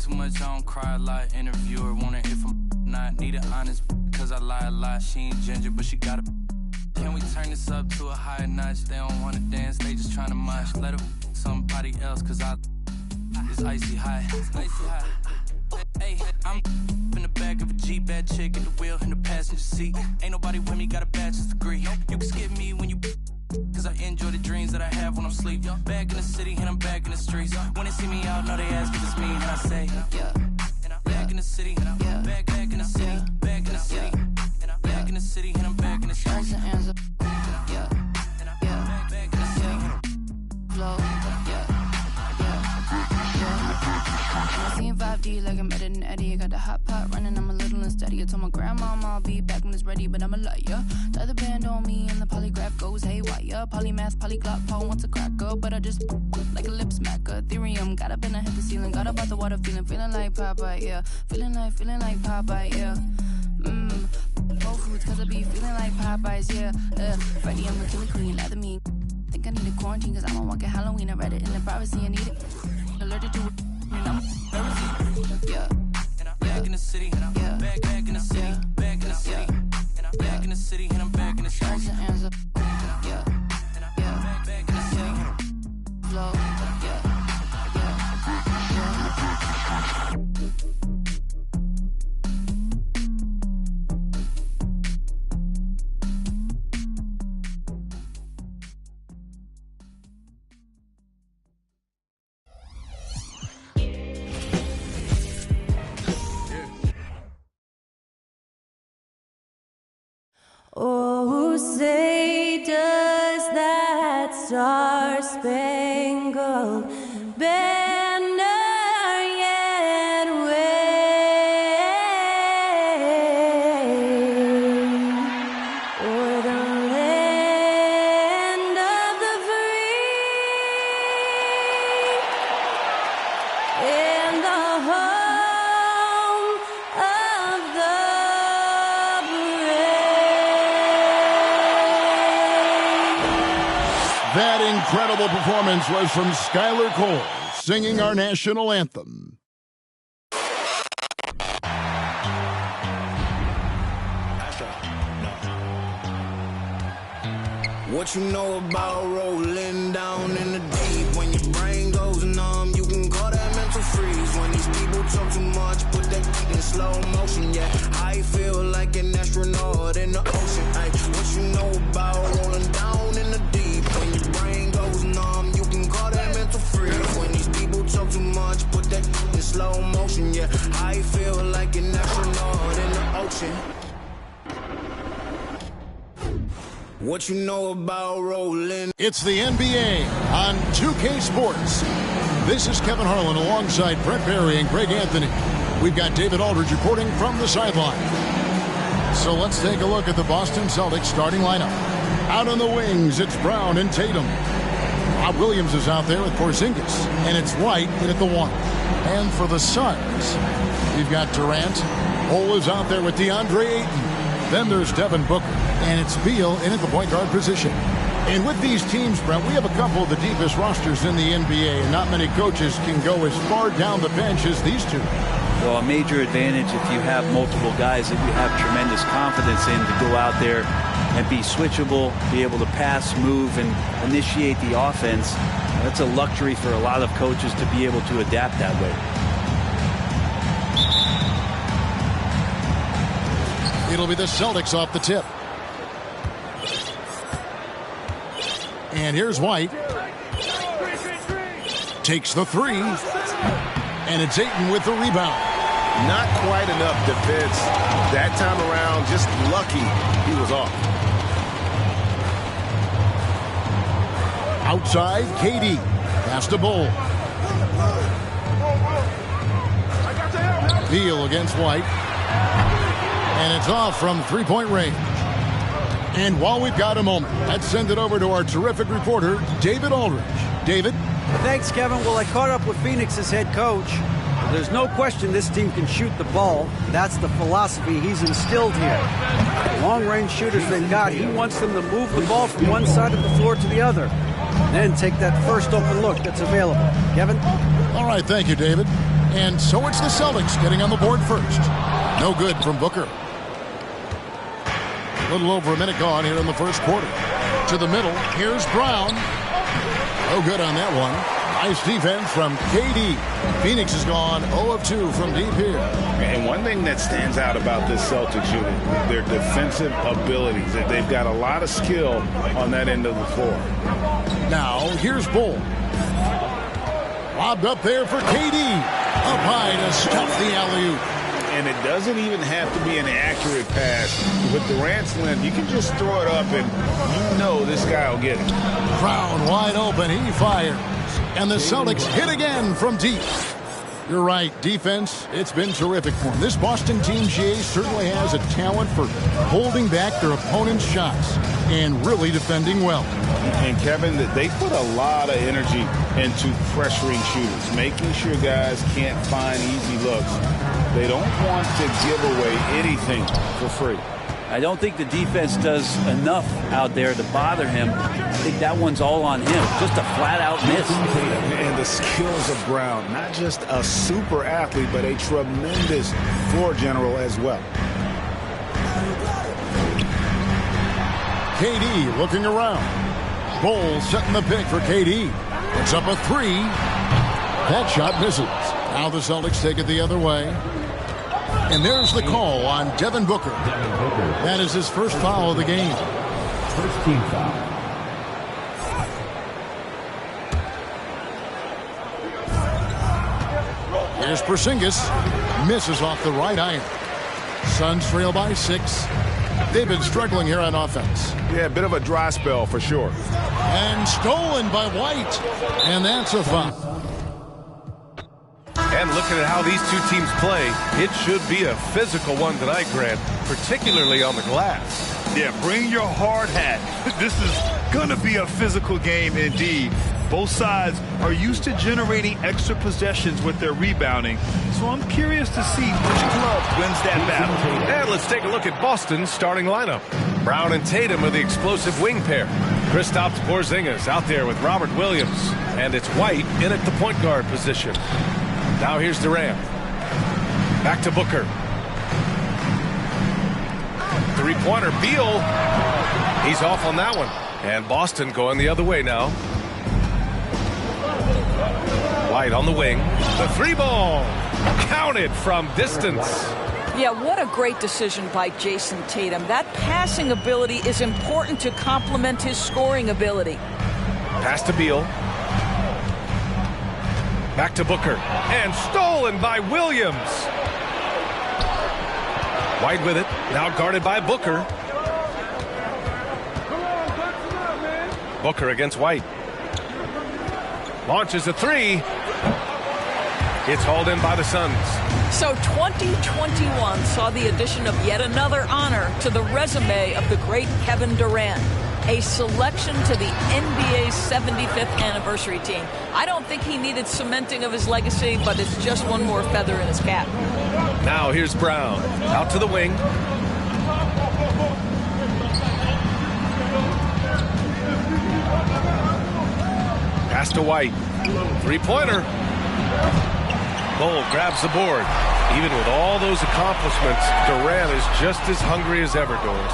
too much, I don't cry a lot. Interviewer wanna hear from not. Need it honest, cause I lie a lot. She ain't ginger, but she got a. Can we turn this up to a higher notch? They don't wanna dance, they just tryna mosh. Let her somebody else, cause it's icy hot. Icy hot. Hey, I'm in the back of a Jeep, bad chick at the wheel in the passenger seat. Ain't nobody with me, got a bachelor's degree. You can skip me when you, cause I enjoy the dreams that I have when I'm asleep. Back in the city and I'm back in the streets. When they see me out, know they ask if it's me, and I say, yeah. Back in the city, back in the city, back in the city, back in the city, and I'm back in the streets. Yeah, back in the city. Flow, I seen 5D like I'm editing Eddie. I got the hot pot running, I'm a little unsteady. I told my grandma I'll be back when it's ready, but I'm a liar. Tie the band on me and the polygraph goes haywire. Polymath, polyglot, Paul wants a cracker, but I just like a lip smacker. Ethereum, got up and I hit the ceiling. Got up out the water, feeling like Popeye, yeah. Feeling like Popeye, yeah. Whole Foods, cause I be feeling like Popeyes, yeah. Friday, I'm a killer queen, lather me. Think I need a quarantine, cause I'm a walking Halloween. I read it in the privacy, I need it. Allergic to it. Yeah. Back in the city, yeah. Back in the city, back in the city, back in the city, and I'm back in the streets. Yeah. Back in the city. Flow, yeah. Oh, say does that star-spangled banner yet wave o'er the land of the free and the home of the That incredible performance was from Skylar Cole, singing our national anthem. What you know about rolling down in the deep? When your brain goes numb, you can call that mental freeze. When these people talk too much, put that in slow motion, yeah. I feel like an astronaut in the ocean, ay. What you know about rolling down in the deep? When your brain goes numb, you can call that mental freeze. When these people talk too much, put that in slow motion, yeah. I feel like an astronaut in the ocean. What you know about rolling? It's the NBA on 2K Sports. This is Kevin Harlan alongside Brent Barry and Greg Anthony. We've got David Aldridge reporting from the sideline. So let's take a look at the Boston Celtics starting lineup. Out on the wings, it's Brown and Tatum. Rob Williams is out there with Porzingis, and it's White in at the 1. And for the Suns, we've got Durant. Cole is out there with DeAndre Ayton. Then there's Devin Booker, and it's Beal in at the point guard position. And with these teams, Brent, we have a couple of the deepest rosters in the NBA, and not many coaches can go as far down the bench as these two. Well, a major advantage if you have multiple guys that you have tremendous confidence in to go out there and be switchable, be able to pass, move, and initiate the offense. That's a luxury for a lot of coaches to be able to adapt that way. It'll be the Celtics off the tip. And here's White. Takes the 3. And it's Ayton with the rebound. Not quite enough defense that time around. Just lucky he was off. Outside, KD. Pass to Bull. Beal against White. And it's off from three-point range. And while we've got a moment, let's send it over to our terrific reporter, David Aldridge. David? Thanks, Kevin. Well, I caught up with Phoenix's head coach. There's no question this team can shoot the ball. That's the philosophy he's instilled here. Long-range shooters they've got, he wants them to move the ball from one side of the floor to the other. Then take that first open look that's available. Kevin? All right, thank you, David. And so it's the Celtics getting on the board first. No good from Booker. A little over a minute gone here in the first quarter. To the middle. Here's Brown. No good on that one. Nice defense from KD. Phoenix has gone 0 of 2 from deep here. And one thing that stands out about this Celtics unit, their defensive abilities. They've got a lot of skill on that end of the floor. Now, here's Bull. Lobbed up there for KD. Up high to stuff the alley-oop. And it doesn't even have to be an accurate pass. With Durant's length, you can just throw it up and you know this guy will get it. Brown wide open. He fires. And the Celtics hit again from deep. You're right. Defense, it's been terrific for them. This Boston team, GA, certainly has a talent for holding back their opponent's shots and really defending well. And, Kevin, they put a lot of energy into pressuring shooters, making sure guys can't find easy looks. They don't want to give away anything for free. I don't think the defense does enough out there to bother him. I think that one's all on him. Just a flat-out miss. And the skills of Brown, not just a super athlete, but a tremendous floor general as well. KD looking around. Bull setting the pick for KD. Puts up a three. That shot misses. Now the Celtics take it the other way. And there's the call on Devin Booker. That is his first foul of the game. First team foul. Here's Porzingis. Misses off the right iron. Suns trail by 6. They've been struggling here on offense. Yeah, a bit of a dry spell for sure. And stolen by White. And that's a foul. And looking at how these two teams play, it should be a physical one tonight, Grant, particularly on the glass. Yeah, bring your hard hat. This is going to be a physical game indeed. Both sides are used to generating extra possessions with their rebounding, so I'm curious to see which club wins that battle. And let's take a look at Boston's starting lineup. Brown and Tatum are the explosive wing pair. Kristaps Porzingis out there with Robert Williams, and it's White in at the point guard position. Now here's Durant. Back to Booker. Three-pointer, Beal. He's off on that one. And Boston going the other way now. White on the wing. The three ball. Counted from distance. Yeah, what a great decision by Jason Tatum. That passing ability is important to complement his scoring ability. Pass to Beal. Back to Booker. And stolen by Williams. White with it. Now guarded by Booker. Booker against White. Launches a three. It's hauled in by the Suns. So 2021 saw the addition of yet another honor to the resume of the great Kevin Durant. A selection to the NBA's 75th anniversary team. I don't think he needed cementing of his legacy, but it's just one more feather in his cap. Now here's Brown. Out to the wing. Pass to White. Three-pointer. Bull grabs the board. Even with all those accomplishments, Durant is just as hungry as ever, Doris.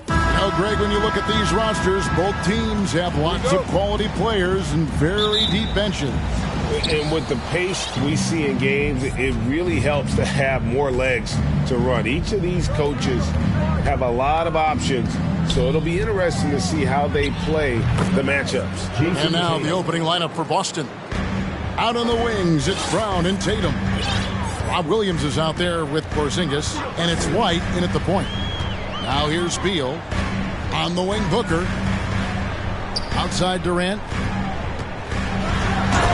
Now, Greg, when you look at these rosters, both teams have lots of quality players and very deep benches. And with the pace we see in games, it really helps to have more legs to run. Each of these coaches have a lot of options, so it'll be interesting to see how they play the matchups. And now the opening lineup for Boston. Out on the wings, it's Brown and Tatum. Rob Williams is out there with Porzingis, and it's White in at the point. Now here's Beal. On the wing, Booker. Outside Durant.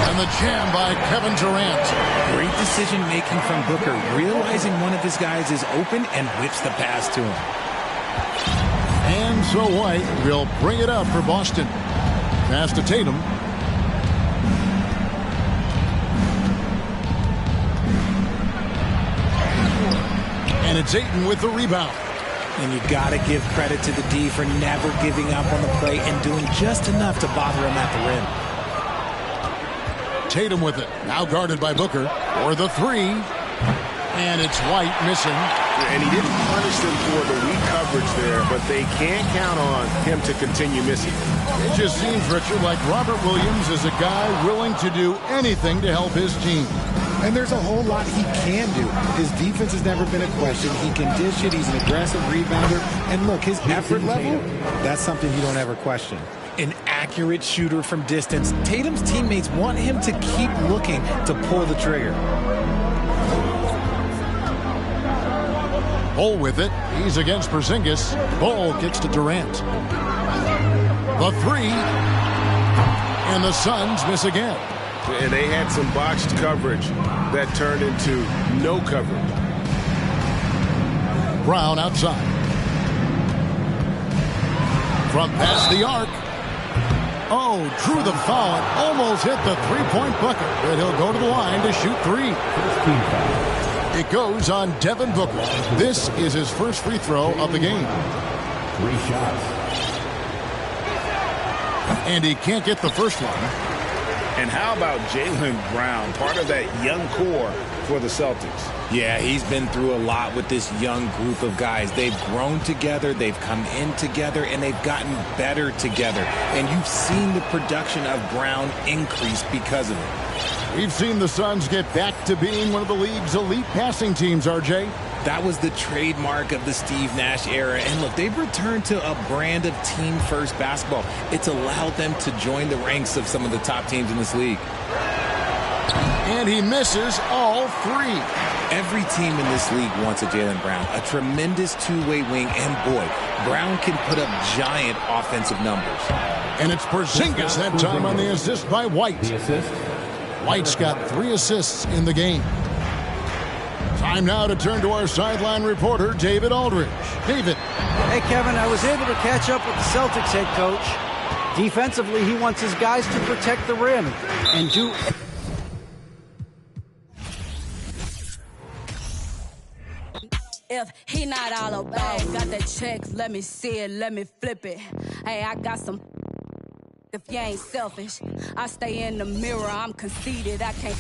And the jam by Kevin Durant. Great decision-making from Booker, realizing one of his guys is open and whips the pass to him. And so White will bring it up for Boston. Pass to Tatum. And it's Ayton with the rebound. And you got to give credit to the D for never giving up on the play and doing just enough to bother him at the rim. Tatum with it. Now guarded by Booker for the three. And it's White missing. And he didn't punish them for the weak coverage there, but they can't count on him to continue missing. It just seems, Richard, like Robert Williams is a guy willing to do anything to help his team. And there's a whole lot he can do. His defense has never been a question. He can dish it. He's an aggressive rebounder. And look, his effort level, that's something you don't ever question. An accurate shooter from distance. Tatum's teammates want him to keep looking to pull the trigger. Bull with it. He's against Porzingis. Bull gets to Durant. The three. And the Suns miss again. And they had some botched coverage that turned into no coverage. Brown outside. From past the arc. Oh, drew the foul and almost hit the three-point bucket. But he'll go to the line to shoot three. It goes on Devin Booker. This is his first free throw of the game. 3 shots. And he can't get the first one. And how about Jaylen Brown, part of that young core for the Celtics? Yeah, he's been through a lot with this young group of guys. They've grown together, they've come in together, and they've gotten better together. And you've seen the production of Brown increase because of it. We've seen the Suns get back to being one of the league's elite passing teams, RJ. That was the trademark of the Steve Nash era. And look, they've returned to a brand of team-first basketball. It's allowed them to join the ranks of some of the top teams in this league. And he misses all three. Every team in this league wants a Jaylen Brown, a tremendous two-way wing, and boy, Brown can put up giant offensive numbers. And it's Porzingis that time on the assist by White. The assist. White's got 3 assists in the game. Time now to turn to our sideline reporter, David Aldridge. David. Hey, Kevin, I was able to catch up with the Celtics head coach. Defensively, he wants his guys to protect the rim and do... If he not all about, got that check, let me see it, let me flip it. Hey, I got some... If you ain't selfish, I stay in the mirror, I'm conceited, I can't...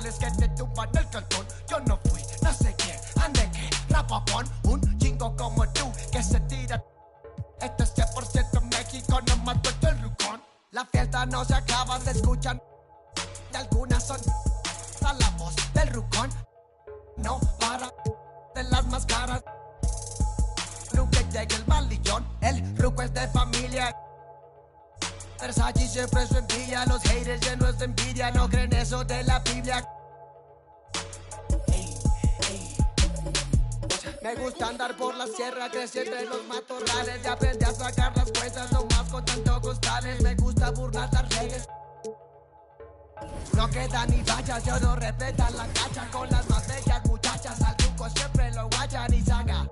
goles que te tumban el cantón. Yo no fui, no sé quién, ande que rapa con un chingo como tú que se tira. Esto es 100% México, no mato el rucón. La fiesta no se acaba, se escuchan. Y algunas son a la voz del rucón. No para de las más caras. Nunca llega el balillón, el ruco es de familia. Versace siempre su envidia, los haters llenos de envidia, no creen eso de la Biblia. Me gusta andar por la sierra, creciendo en los matorrales, y aprendí a sacar las cuentas, no más con tanto costales. Me gusta burlar las redes. No quedan ni vallas, yo no respetan la cacha con las más bellas muchachas. Al truco siempre lo guayan y saga.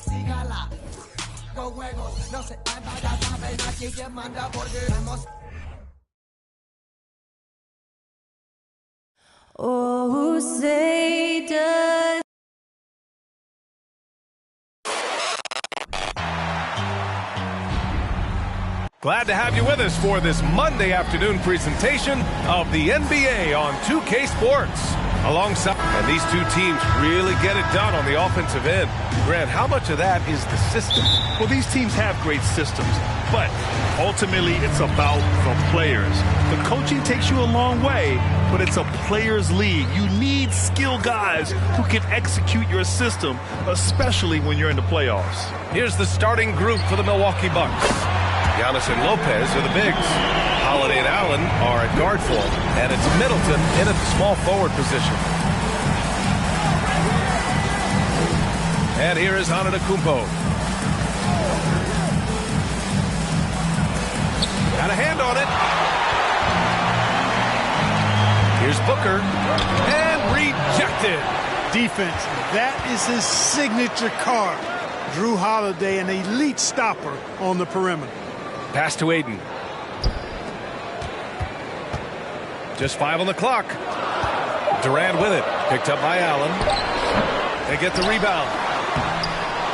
Sígala, con juegos, no se anda, ya saben aquí quien manda porque vamos. Oh, say does. Glad to have you with us for this Monday afternoon presentation of the NBA on 2K Sports. Alongside, and these two teams really get it done on the offensive end. Grant, how much of that is the system? Well, these teams have great systems, but ultimately it's about the players. The coaching takes you a long way, but it's a players' league. You need skilled guys who can execute your system, especially when you're in the playoffs. Here's the starting group for the Milwaukee Bucks. Giannis and Lopez are the bigs. Holiday and Allen are at guard for him, and it's Middleton in at the small forward position. And here is Antetokounmpo. Got a hand on it. Here's Booker, and rejected. Defense, that is his signature card. Drew Holiday, an elite stopper on the perimeter. Pass to Aiden. Just 5 on the clock. Durant with it. Picked up by Allen. They get the rebound.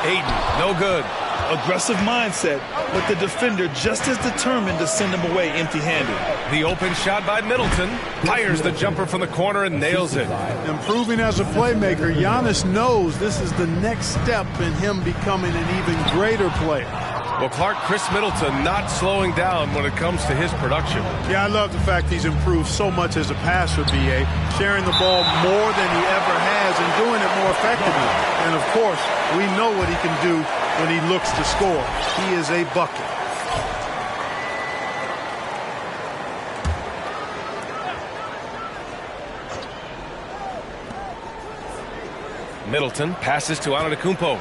Aiden, no good. Aggressive mindset, but the defender just as determined to send him away empty-handed. The open shot by Middleton. Fires the jumper from the corner and nails it. Improving as a playmaker, Giannis knows this is the next step in him becoming an even greater player. Well, Clark, Chris Middleton not slowing down when it comes to his production. Yeah, I love the fact he's improved so much as a passer, B.A., sharing the ball more than he ever has and doing it more effectively. And, of course, we know what he can do when he looks to score. He is a bucket. Middleton passes to Antetokounmpo.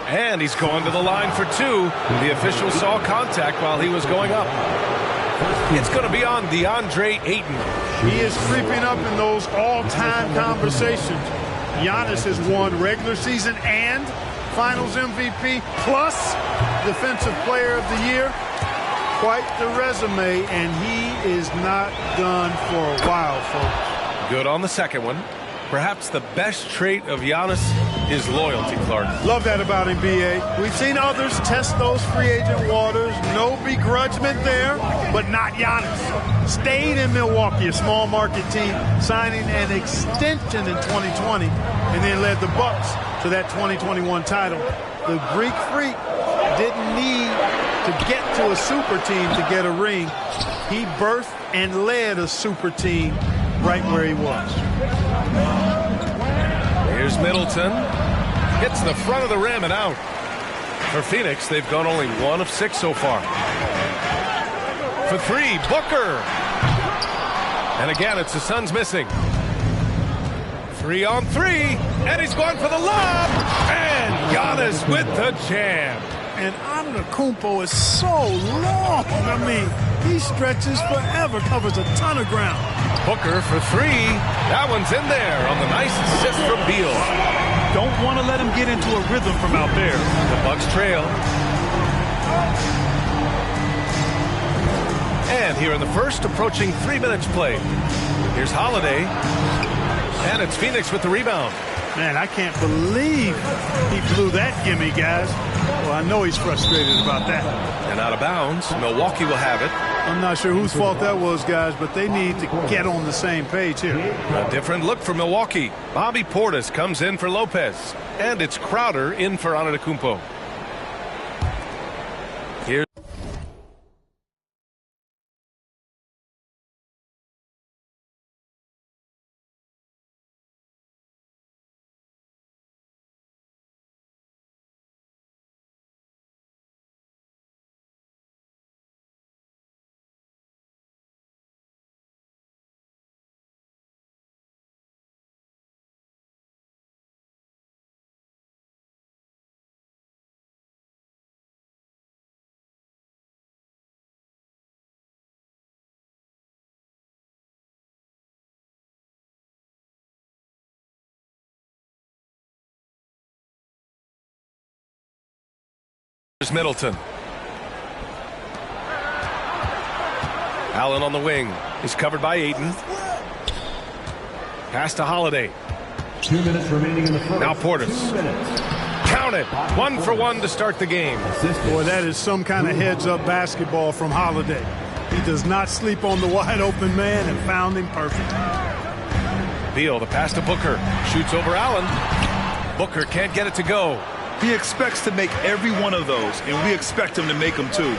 And he's going to the line for two. The official saw contact while he was going up. It's going to be on DeAndre Ayton. He is creeping up in those all-time conversations. Giannis has won regular season and Finals MVP plus Defensive Player of the Year. Quite the resume, and he is not done for a while, folks. Good on the second one. Perhaps the best trait of Giannis is loyalty, Clark. Love that about him, B.A. We've seen others test those free agent waters. No begrudgment there, but not Giannis. Stayed in Milwaukee, a small market team, signing an extension in 2020, and then led the Bucks to that 2021 title. The Greek Freak didn't need to get to a super team to get a ring. He birthed and led a super team right where he was. Here's Middleton. Hits the front of the rim and out. For Phoenix, they've gone only 1 of 6 so far. For three, Booker. And again, it's the Suns missing. 3 on 3, and he's going for the lob. And Giannis with the jam. And Antetokounmpo is so long. I mean, he stretches forever, covers a ton of ground. Booker for 3. That one's in there on the nice assist from Beal. Don't want to let him get into a rhythm from out there. The Bucks trail. And here in the first, approaching 3 minutes played. Here's Holiday. And it's Phoenix with the rebound. Man, I can't believe he blew that gimme, guys. Well, I know he's frustrated about that. And out of bounds, Milwaukee will have it. I'm not sure whose fault that was, guys, but they need to get on the same page here. A different look for Milwaukee. Bobby Portis comes in for Lopez. And it's Crowder in for Antetokounmpo. Here's Middleton. Allen on the wing. He's covered by Ayton. Pass to Holiday. 2 minutes remaining in the first. Now Portis. Count it. 1 for 1 to start the game. Boy, that is some kind of heads-up basketball from Holiday. He does not sleep on the wide-open man and found him perfect. Beal, the pass to Booker. Shoots over Allen. Booker can't get it to go. He expects to make every one of those, and we expect him to make them too.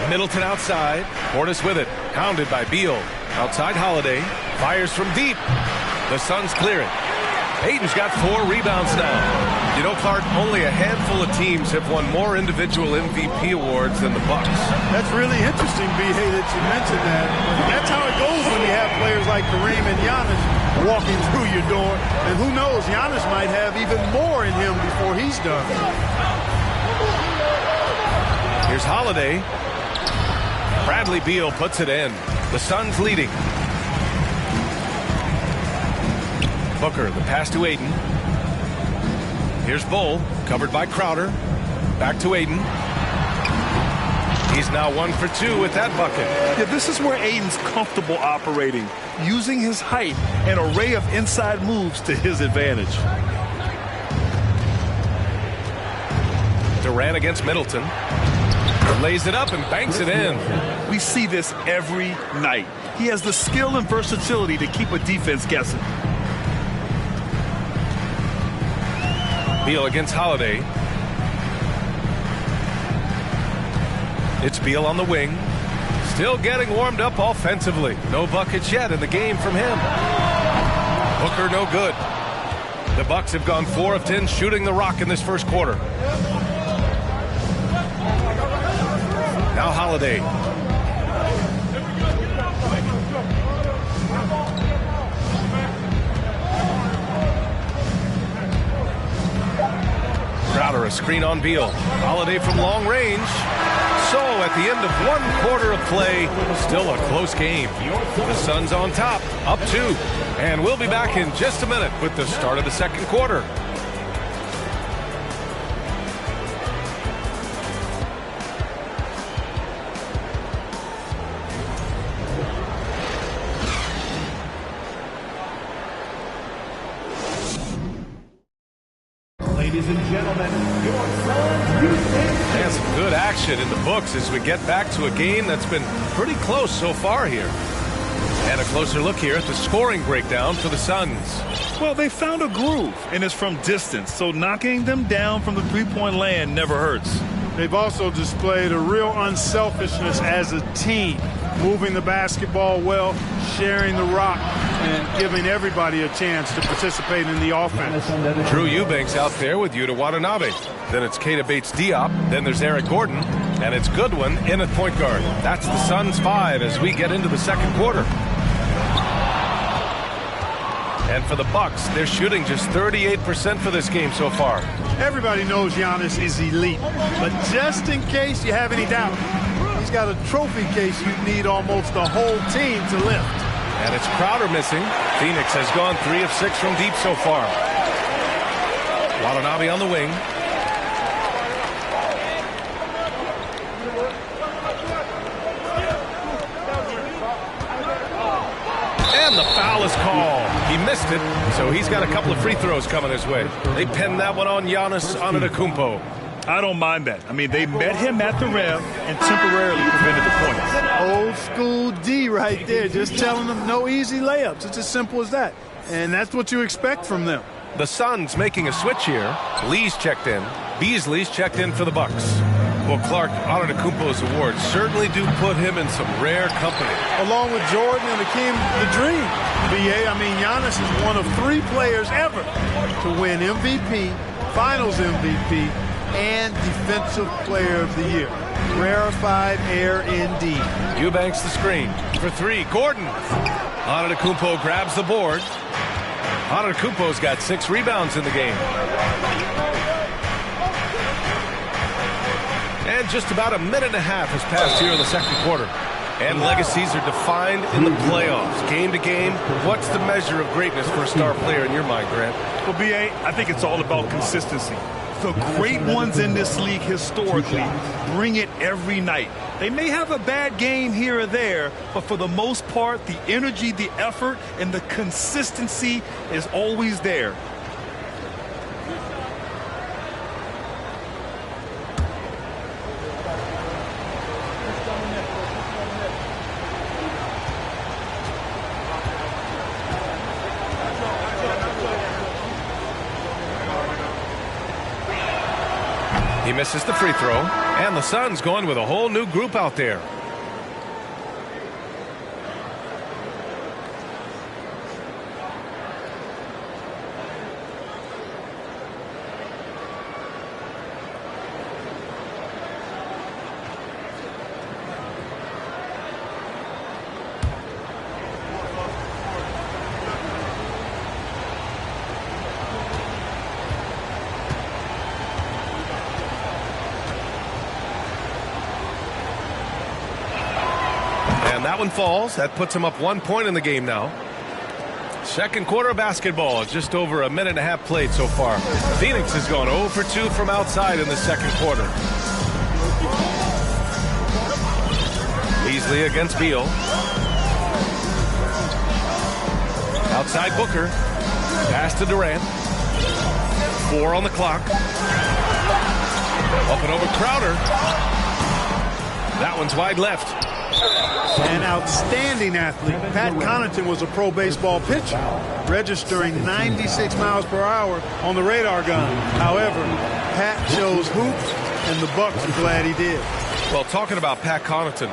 Middleton outside. Portis with it. Hounded by Beal. Outside Holiday. Fires from deep. The Suns clear it. Ayton's got 4 rebounds now. You know, Clark, only a handful of teams have won more individual MVP awards than the Bucks. That's really interesting, B.A., that you mentioned that. That's how it goes when you have players like Kareem and Giannis walking through your door. And who knows, Giannis might have even more in him before he's done. Here's Holiday. Bradley Beal puts it in. The Suns leading. Booker, the pass to Ayton. Here's Bull, covered by Crowder. Back to Ayton. He's now 1 for 2 with that bucket. Yeah, this is where Ayton's comfortable operating, using his height and array of inside moves to his advantage. Durant against Middleton. Lays it up and banks it in. We see this every night. He has the skill and versatility to keep a defense guessing. Beal against Holiday. It's Beal on the wing. Still getting warmed up offensively. No buckets yet in the game from him. Booker no good. The Bucks have gone 4 of 10 shooting the rock in this first quarter. Now Holiday. Crowder, a screen on Beal. Holiday from long range. So at the end of 1 quarter of play, still a close game. The Suns on top, up 2. And we'll be back in just a minute with the start of the second quarter. Ladies and gentlemen, your Suns Houston. And some good action in the books as we get back to a game that's been pretty close so far here. And a closer look here at the scoring breakdown for the Suns. Well, they found a groove, and it's from distance, so knocking them down from the three-point land never hurts. They've also displayed a real unselfishness as a team, moving the basketball well, sharing the rock, and giving everybody a chance to participate in the offense. Drew Eubanks out there with Yuta Watanabe. Then it's Keita Bates-Diop. Then there's Eric Gordon. And it's Goodwin in at point guard. That's the Suns 5 as we get into the second quarter. And for the Bucks, they're shooting just 38% for this game so far. Everybody knows Giannis is elite, but just in case you have any doubt, he's got a trophy case you need almost the whole team to lift. And it's Crowder missing. Phoenix has gone 3 of 6 from deep so far. Watanabe on the wing. And the foul is called. He He missed it, so he's got a couple of free throws coming his way. They pinned that one on Giannis Antetokounmpo. I don't mind that. I mean, they met him at the rim and temporarily prevented the points. Old school D right there, just telling them no easy layups. It's as simple as that. And that's what you expect from them. The Suns making a switch here. Lee's checked in. Beasley's checked in for the Bucks. Well, Clark, Antetokounmpo's awards certainly do put him in some rare company. Along with Jordan and Hakeem the Dream. BA, I mean, Giannis is one of 3 players ever to win MVP, Finals MVP, and Defensive Player of the Year. Rarefied air indeed. Eubanks the screen for 3. Gordon. Antetokounmpo grabs the board. Antetokounmpo's got 6 rebounds in the game. And just about a minute and a half has passed here in the second quarter. And legacies are defined in the playoffs. Game to game, what's the measure of greatness for a star player in your mind, Grant? Well, B.A., I think it's all about consistency. The great ones in this league historically bring it every night. They may have a bad game here or there, but for the most part, the energy, the effort, and the consistency is always there. He misses the free throw, and the Suns going with a whole new group out there. That one falls. That puts him up 1 point in the game now. Second quarter of basketball. Just over a minute and a half played so far. Phoenix has gone 0 for 2 from outside in the second quarter. Beasley against Beal. Outside Booker. Pass to Durant. 4 on the clock. Up and over Crowder. That one's wide left. An outstanding athlete. Pat Connaughton was a pro baseball pitcher, registering 96 miles per hour on the radar gun. However, Pat chose hoops, and the Bucks are glad he did. Well, talking about Pat Connaughton,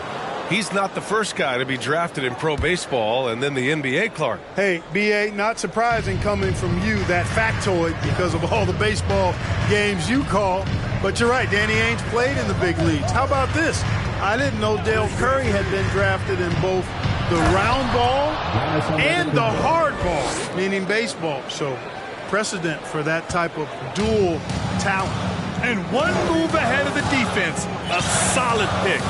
he's not the first guy to be drafted in pro baseball and then the NBA, Clark. Hey, B.A., not surprising coming from you, that factoid, because of all the baseball games you call. But you're right, Danny Ainge played in the big leagues. How about this? I didn't know Dale Curry had been drafted in both the round ball and the hard ball, meaning baseball. So precedent for that type of dual talent. And one move ahead of the defense, a solid pick.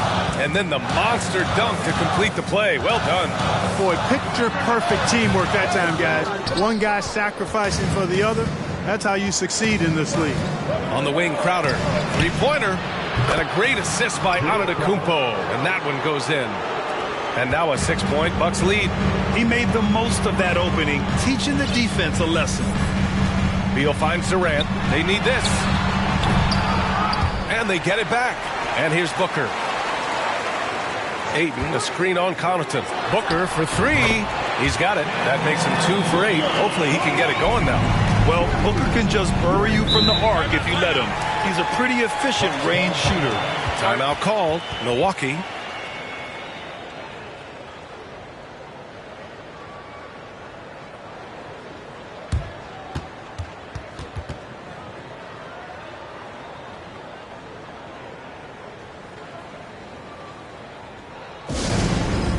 And then the monster dunk to complete the play. Well done. Boy, picture-perfect teamwork that time, guys. One guy sacrificing for the other. That's how you succeed in this league. On the wing, Crowder. Three-pointer. And a great assist by Antetokounmpo. And that one goes in. And now a 6-point Bucks lead. He made the most of that opening, teaching the defense a lesson. Beal finds Durant. They need this. And they get it back. And here's Booker. Ayton, a screen on Connaughton. Booker for 3. He's got it. That makes him 2 for 8. Hopefully he can get it going now. Well, Booker can just bury you from the arc if you let him. He's a pretty efficient range shooter. Timeout called. Milwaukee.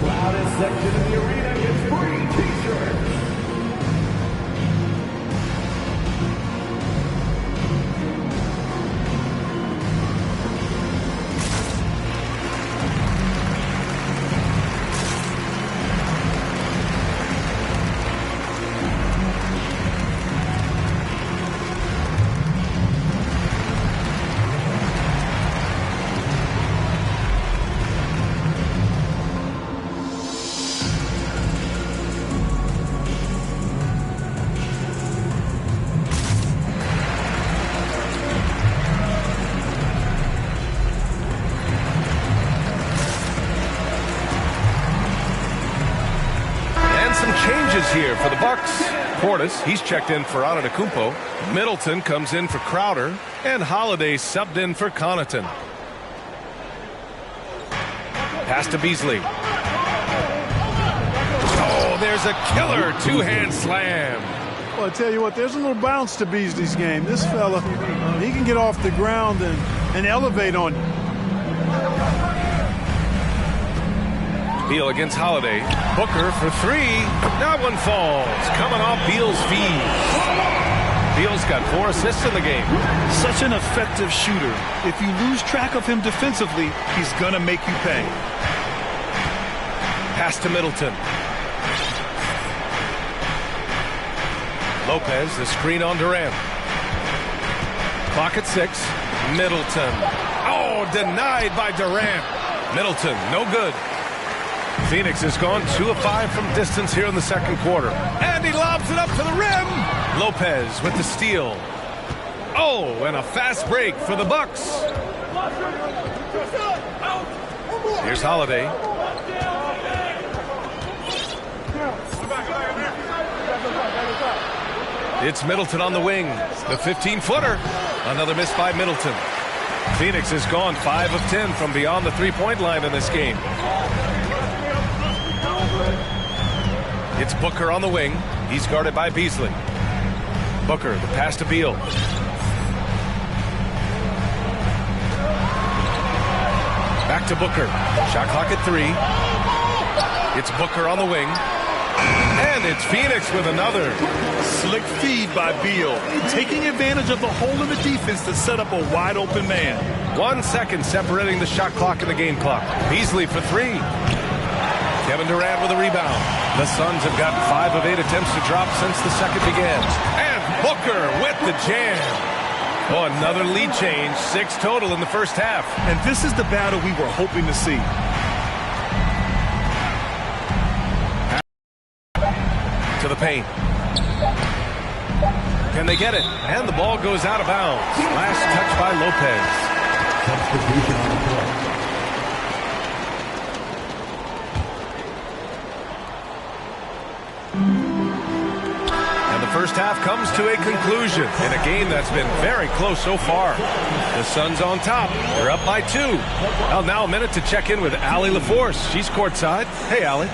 Loudest section in the arena gets free t-shirts. Bucks. Portis, he's checked in for Antetokounmpo. Middleton comes in for Crowder. And Holiday subbed in for Connaughton. Pass to Beasley. Oh, there's a killer two-hand slam. Well, I tell you what, there's a little bounce to Beasley's game. This fella, he can get off the ground and elevate on you. Beal against Holiday. Booker for three. That one falls. Coming off Beal's feet. Beal's got 4 assists in the game. Such an effective shooter. If you lose track of him defensively, he's going to make you pay. Pass to Middleton. Lopez, the screen on Durant. Clock at 6. Middleton. Oh, denied by Durant. Middleton, no good. Phoenix has gone 2 of 5 from distance here in the second quarter. And he lobs it up to the rim. Lopez with the steal. Oh, and a fast break for the Bucks. Here's Holiday. It's Middleton on the wing. The 15-footer. Another miss by Middleton. Phoenix has gone 5 of 10 from beyond the three-point line in this game. It's Booker on the wing. He's guarded by Beasley. Booker, the pass to Beal. Back to Booker. Shot clock at 3. It's Booker on the wing. And it's Phoenix with another. Slick feed by Beal. Taking advantage of the hole in the defense to set up a wide open man. 1 second separating the shot clock and the game clock. Beasley for 3. Kevin Durant with a rebound. The Suns have gotten 5 of 8 attempts to drop since the second began. And Booker with the jam. Oh, another lead change. 6 total in the first half. And this is the battle we were hoping to see. To the paint. Can they get it? And the ball goes out of bounds. Last touch by Lopez. Substitution on the court. And the first half comes to a conclusion in a game that's been very close so far. The Suns on top. They're up by 2. Well, now a minute to check in with Allie LaForce. She's courtside. Hey, Allie.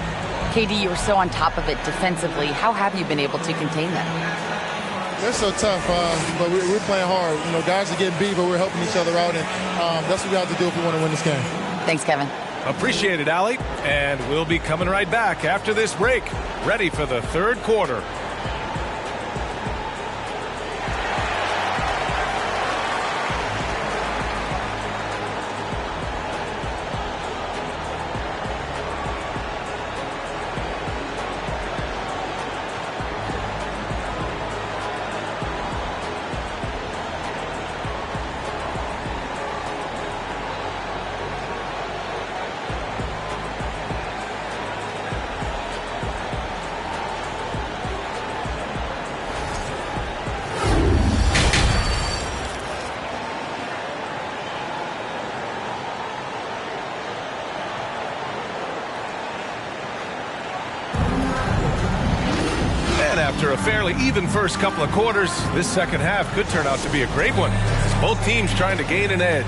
KD, you were so on top of it defensively. How have you been able to contain them? They're so tough, but we're playing hard. You know, guys are getting beat, but we're helping each other out, and that's what we have to do if we want to win this game. Thanks, Kevin. Appreciate it, Allie. And we'll be coming right back after this break. Ready for the third quarter. After a fairly even first couple of quarters, this second half could turn out to be a great one, as both teams trying to gain an edge.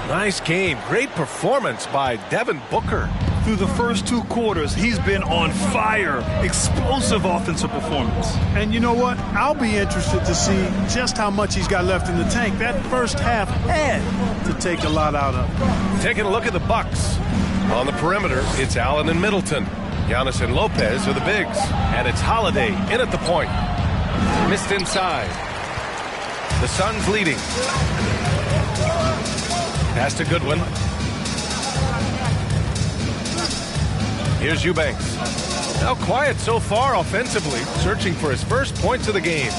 Nice game. Great performance by Devin Booker. Through the first 2 quarters, he's been on fire. Explosive offensive performance. And you know what? I'll be interested to see just how much he's got left in the tank. That first half had to take a lot out of him. Taking a look at the Bucks. On the perimeter, it's Allen and Middleton. Giannis and Lopez are the bigs. And it's Holiday in at the point. Missed inside. The Suns leading. Pass to Goodwin. Here's Eubanks. Now quiet so far offensively, searching for his first points of the game.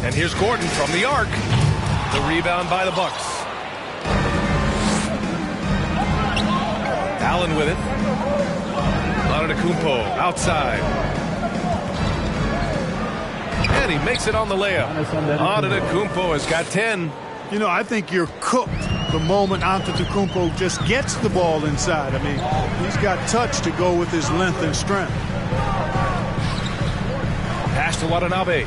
And here's Gordon from the arc. The rebound by the Bucks. Allen with it. Antetokounmpo outside. And he makes it on the layup. Antetokounmpo has got 10. You know, I think you're cooked the moment Antetokounmpo just gets the ball inside. I mean, he's got touch to go with his length and strength. Pass to Watanabe.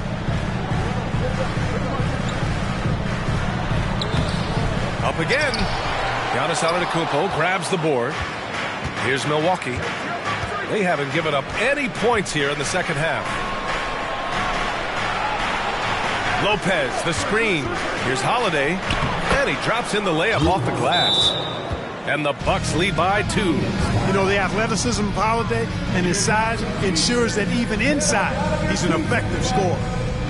Up again. Giannis Antetokounmpo grabs the board. Here's Milwaukee. They haven't given up any points here in the second half. Lopez, the screen. Here's Holiday. And he drops in the layup off the glass. And the Bucks lead by 2. You know, the athleticism of Holiday and his size ensures that even inside, he's an effective scorer.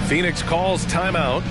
Phoenix calls timeout.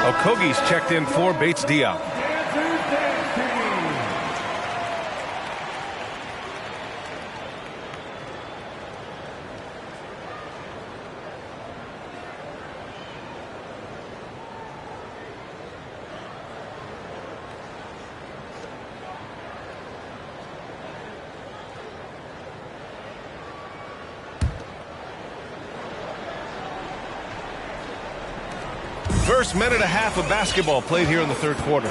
Okogie's checked in for Bates Diop. First minute and a half of basketball played here in the third quarter.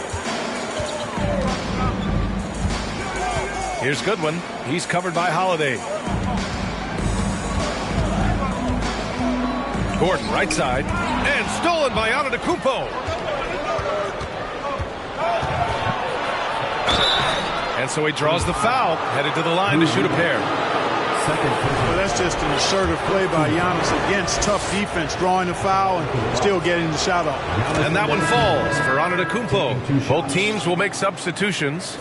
Here's Goodwin. He's covered by Holiday. Gordon, right side. And stolen by Antetokounmpo. And so he draws the foul, headed to the line to shoot a pair. Well, that's just an assertive play by Giannis against tough defense, drawing the foul and still getting the shot off. And that one falls for Antetokounmpo. Both teams will make substitutions.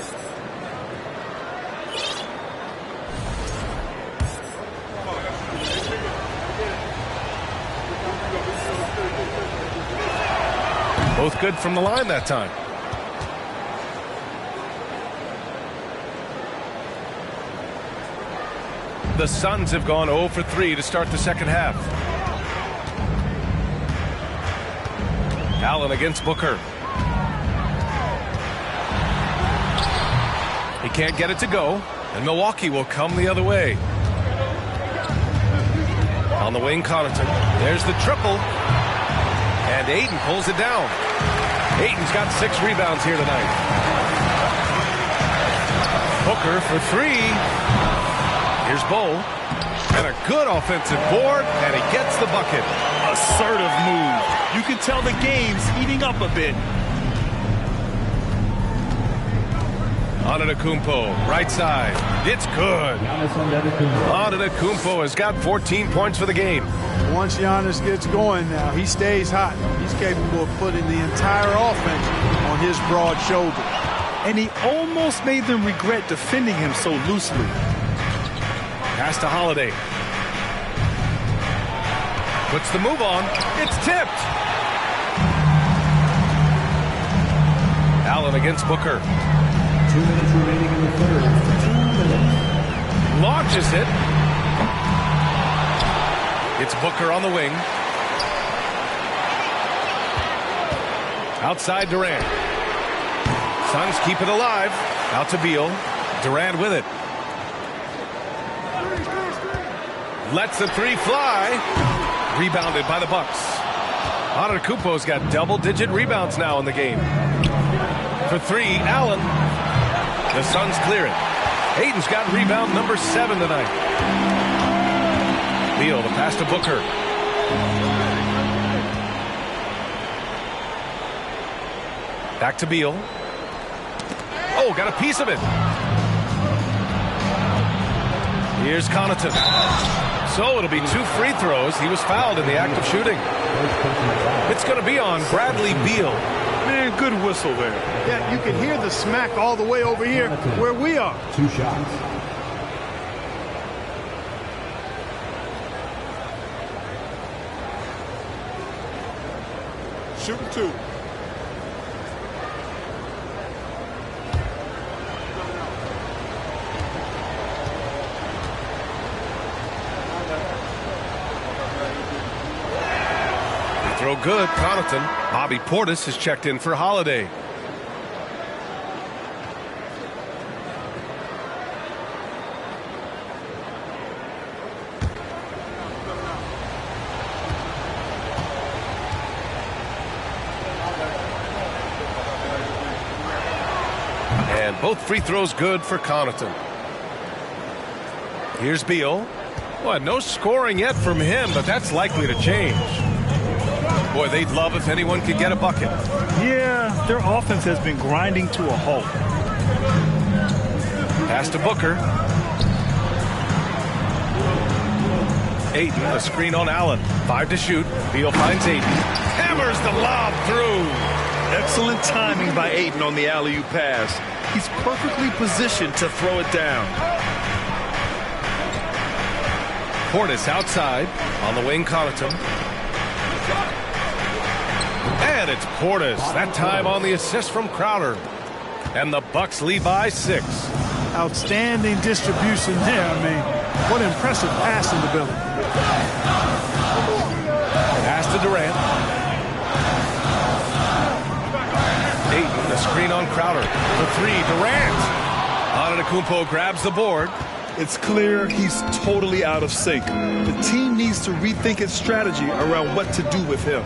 Both good from the line that time. The Suns have gone 0 for 3 to start the second half. Allen against Booker. He can't get it to go, and Milwaukee will come the other way. On the wing, Connaughton. There's the triple. And Ayton pulls it down. Ayton's got 6 rebounds here tonight. Booker for 3. Here's Bol, and a good offensive board, and he gets the bucket. Assertive move. You can tell the game's heating up a bit. Antetokounmpo, right side. It's good. Antetokounmpo has got 14 points for the game. Once Giannis gets going now, he stays hot. He's capable of putting the entire offense on his broad shoulder. And he almost made them regret defending him so loosely. Pass to Holiday. Puts the move on. It's tipped. Allen against Booker. 2 minutes remaining in the third. 2 minutes. Launches it. It's Booker on the wing. Outside Durant. Suns keep it alive. Out to Beal. Durant with it. Lets the 3 fly. Rebounded by the Bucks. Antetokounmpo's got double-digit rebounds now in the game. For three, Allen. The Suns clear it. Ayton's got rebound number 7 tonight. Beal, the pass to Booker. Back to Beal. Oh, got a piece of it. Here's Connaughton. So it'll be 2 free throws. He was fouled in the act of shooting. It's going to be on Bradley Beal. Man, good whistle there. Yeah, you can hear the smack all the way over here where we are. 2 shots. Shooting 2. Throw good, Connaughton. Bobby Portis is checked in for Holiday. And both free throws good for Connaughton. Here's Beal. Well, no scoring yet from him, but that's likely to change. Boy, they'd love if anyone could get a bucket. Yeah, their offense has been grinding to a halt. Pass to Booker. Ayton, a screen on Allen. 5 to shoot. Beal finds Ayton. Hammers the lob through. Excellent timing by Ayton on the alley-oop pass. He's perfectly positioned to throw it down. Portis outside. On the wing, Connaughton. And it's Portis, that time on the assist from Crowder. And the Bucks lead by 6. Outstanding distribution there. I mean, what impressive passing ability. Pass to Durant. Ayton, the screen on Crowder. For 3, Durant. Antetokounmpo grabs the board. It's clear he's totally out of sync. The team needs to rethink its strategy around what to do with him.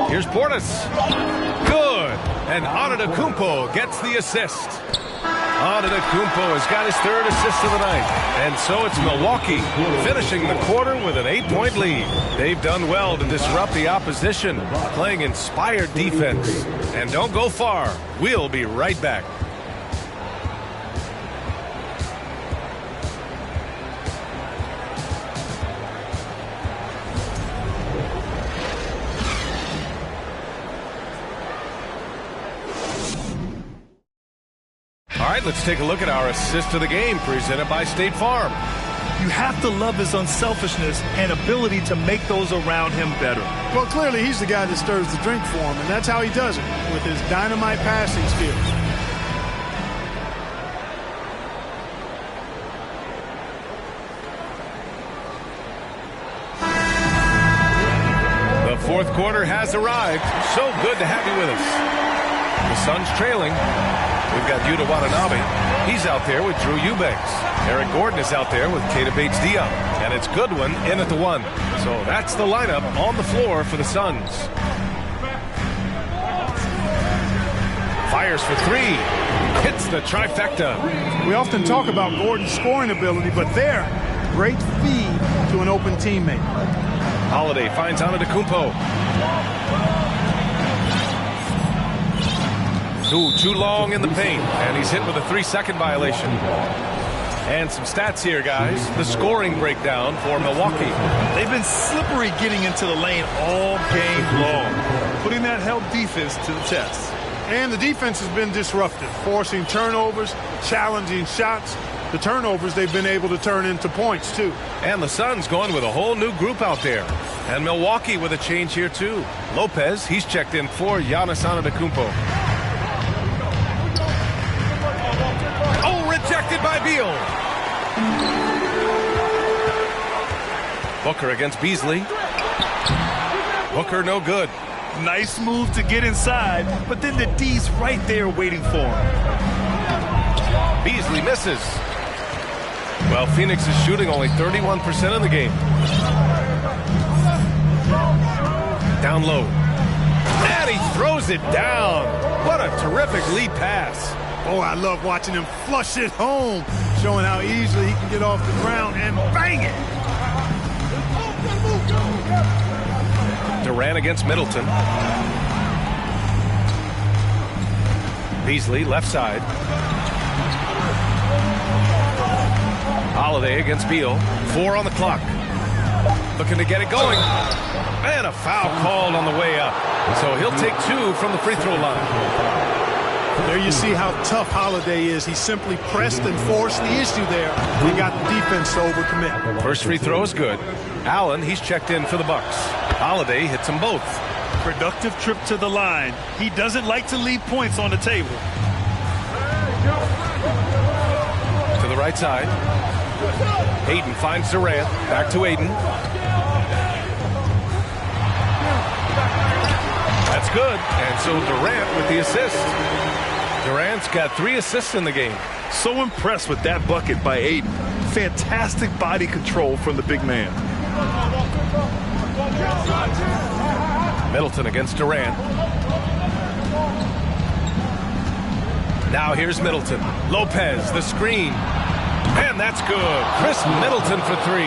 Here's Portis. Good. And Antetokounmpo gets the assist. Antetokounmpo has got his 3rd assist of the night. And so it's Milwaukee finishing the quarter with an 8-point lead. They've done well to disrupt the opposition, playing inspired defense. And don't go far. We'll be right back. All right, let's take a look at our assist of the game presented by State Farm. You have to love his unselfishness and ability to make those around him better. Well, clearly he's the guy that stirs the drink for him, and that's how he does it, with his dynamite passing skills. The 4th quarter has arrived. So good to have you with us. The Suns trailing. We've got Yuta Watanabe. He's out there with Drew Eubanks. Eric Gordon is out there with Keita Bates-Diop. And it's Goodwin in at the 1. So that's the lineup on the floor for the Suns. Fires for 3. Hits the trifecta. We often talk about Gordon's scoring ability, but there, great feed to an open teammate. Holiday finds Antetokounmpo. Too long in the paint, and he's hit with a 3-second violation. And some stats here, guys. The scoring breakdown for Milwaukee. They've been slippery getting into the lane all game long, putting that help defense to the test. And the defense has been disruptive, forcing turnovers, challenging shots. The turnovers they've been able to turn into points, too. And the Suns going with a whole new group out there. And Milwaukee with a change here, too. Lopez, he's checked in for Giannis Antetokounmpo. Oh, rejected by Beal. Booker against Beasley. Booker no good. Nice move to get inside, but then the D's right there waiting for him. Beasley misses. Well, Phoenix is shooting only 31% of the game. Down low. And he throws it down. What a terrific lead pass. Oh, I love watching him flush it home, showing how easily he can get off the ground and bang it. Durant against Middleton. Beasley, left side. Holiday against Beal. 4 on the clock. Looking to get it going. And a foul called on the way up. So he'll take 2 from the free throw line. There you see how tough Holiday is. He simply pressed and forced the issue there. He got the defense to overcommit. First free throw is good. Allen, he's checked in for the Bucks. Holiday hits them both. Productive trip to the line. He doesn't like to leave points on the table. To the right side. Ayton finds Durant. Back to Ayton. That's good. And so Durant with the assist. Durant's got 3 assists in the game. So impressed with that bucket by Ayton. Fantastic body control from the big man. Middleton against Durant. Now here's Middleton. Lopez, the screen. And that's good. Chris Middleton for 3.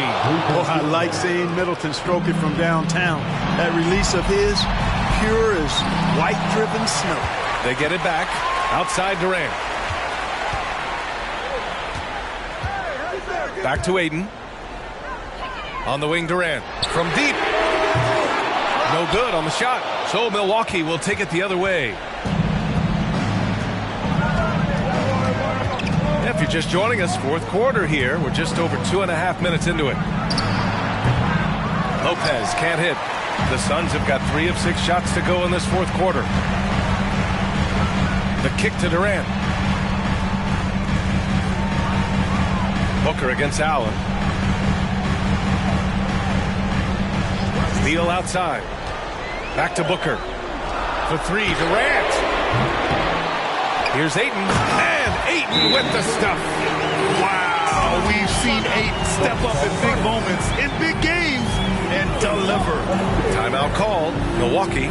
Oh, I like seeing Middleton stroke it from downtown. That release of his, pure as white-driven snow. They get it back. Outside Durant. Back to Ayton. On the wing, Durant. From deep. No good on the shot. So Milwaukee will take it the other way. If you're just joining us, fourth quarter here. We're just over 2.5 minutes into it. Lopez can't hit. The Suns have got 3 of 6 shots to go in this fourth quarter. The kick to Durant. Booker against Allen. Beal outside. Back to Booker. For 3, Durant. Here's Ayton. And Ayton with the stuff. Wow, we've seen Ayton step up in big moments, in big games, and deliver. Timeout called. Milwaukee.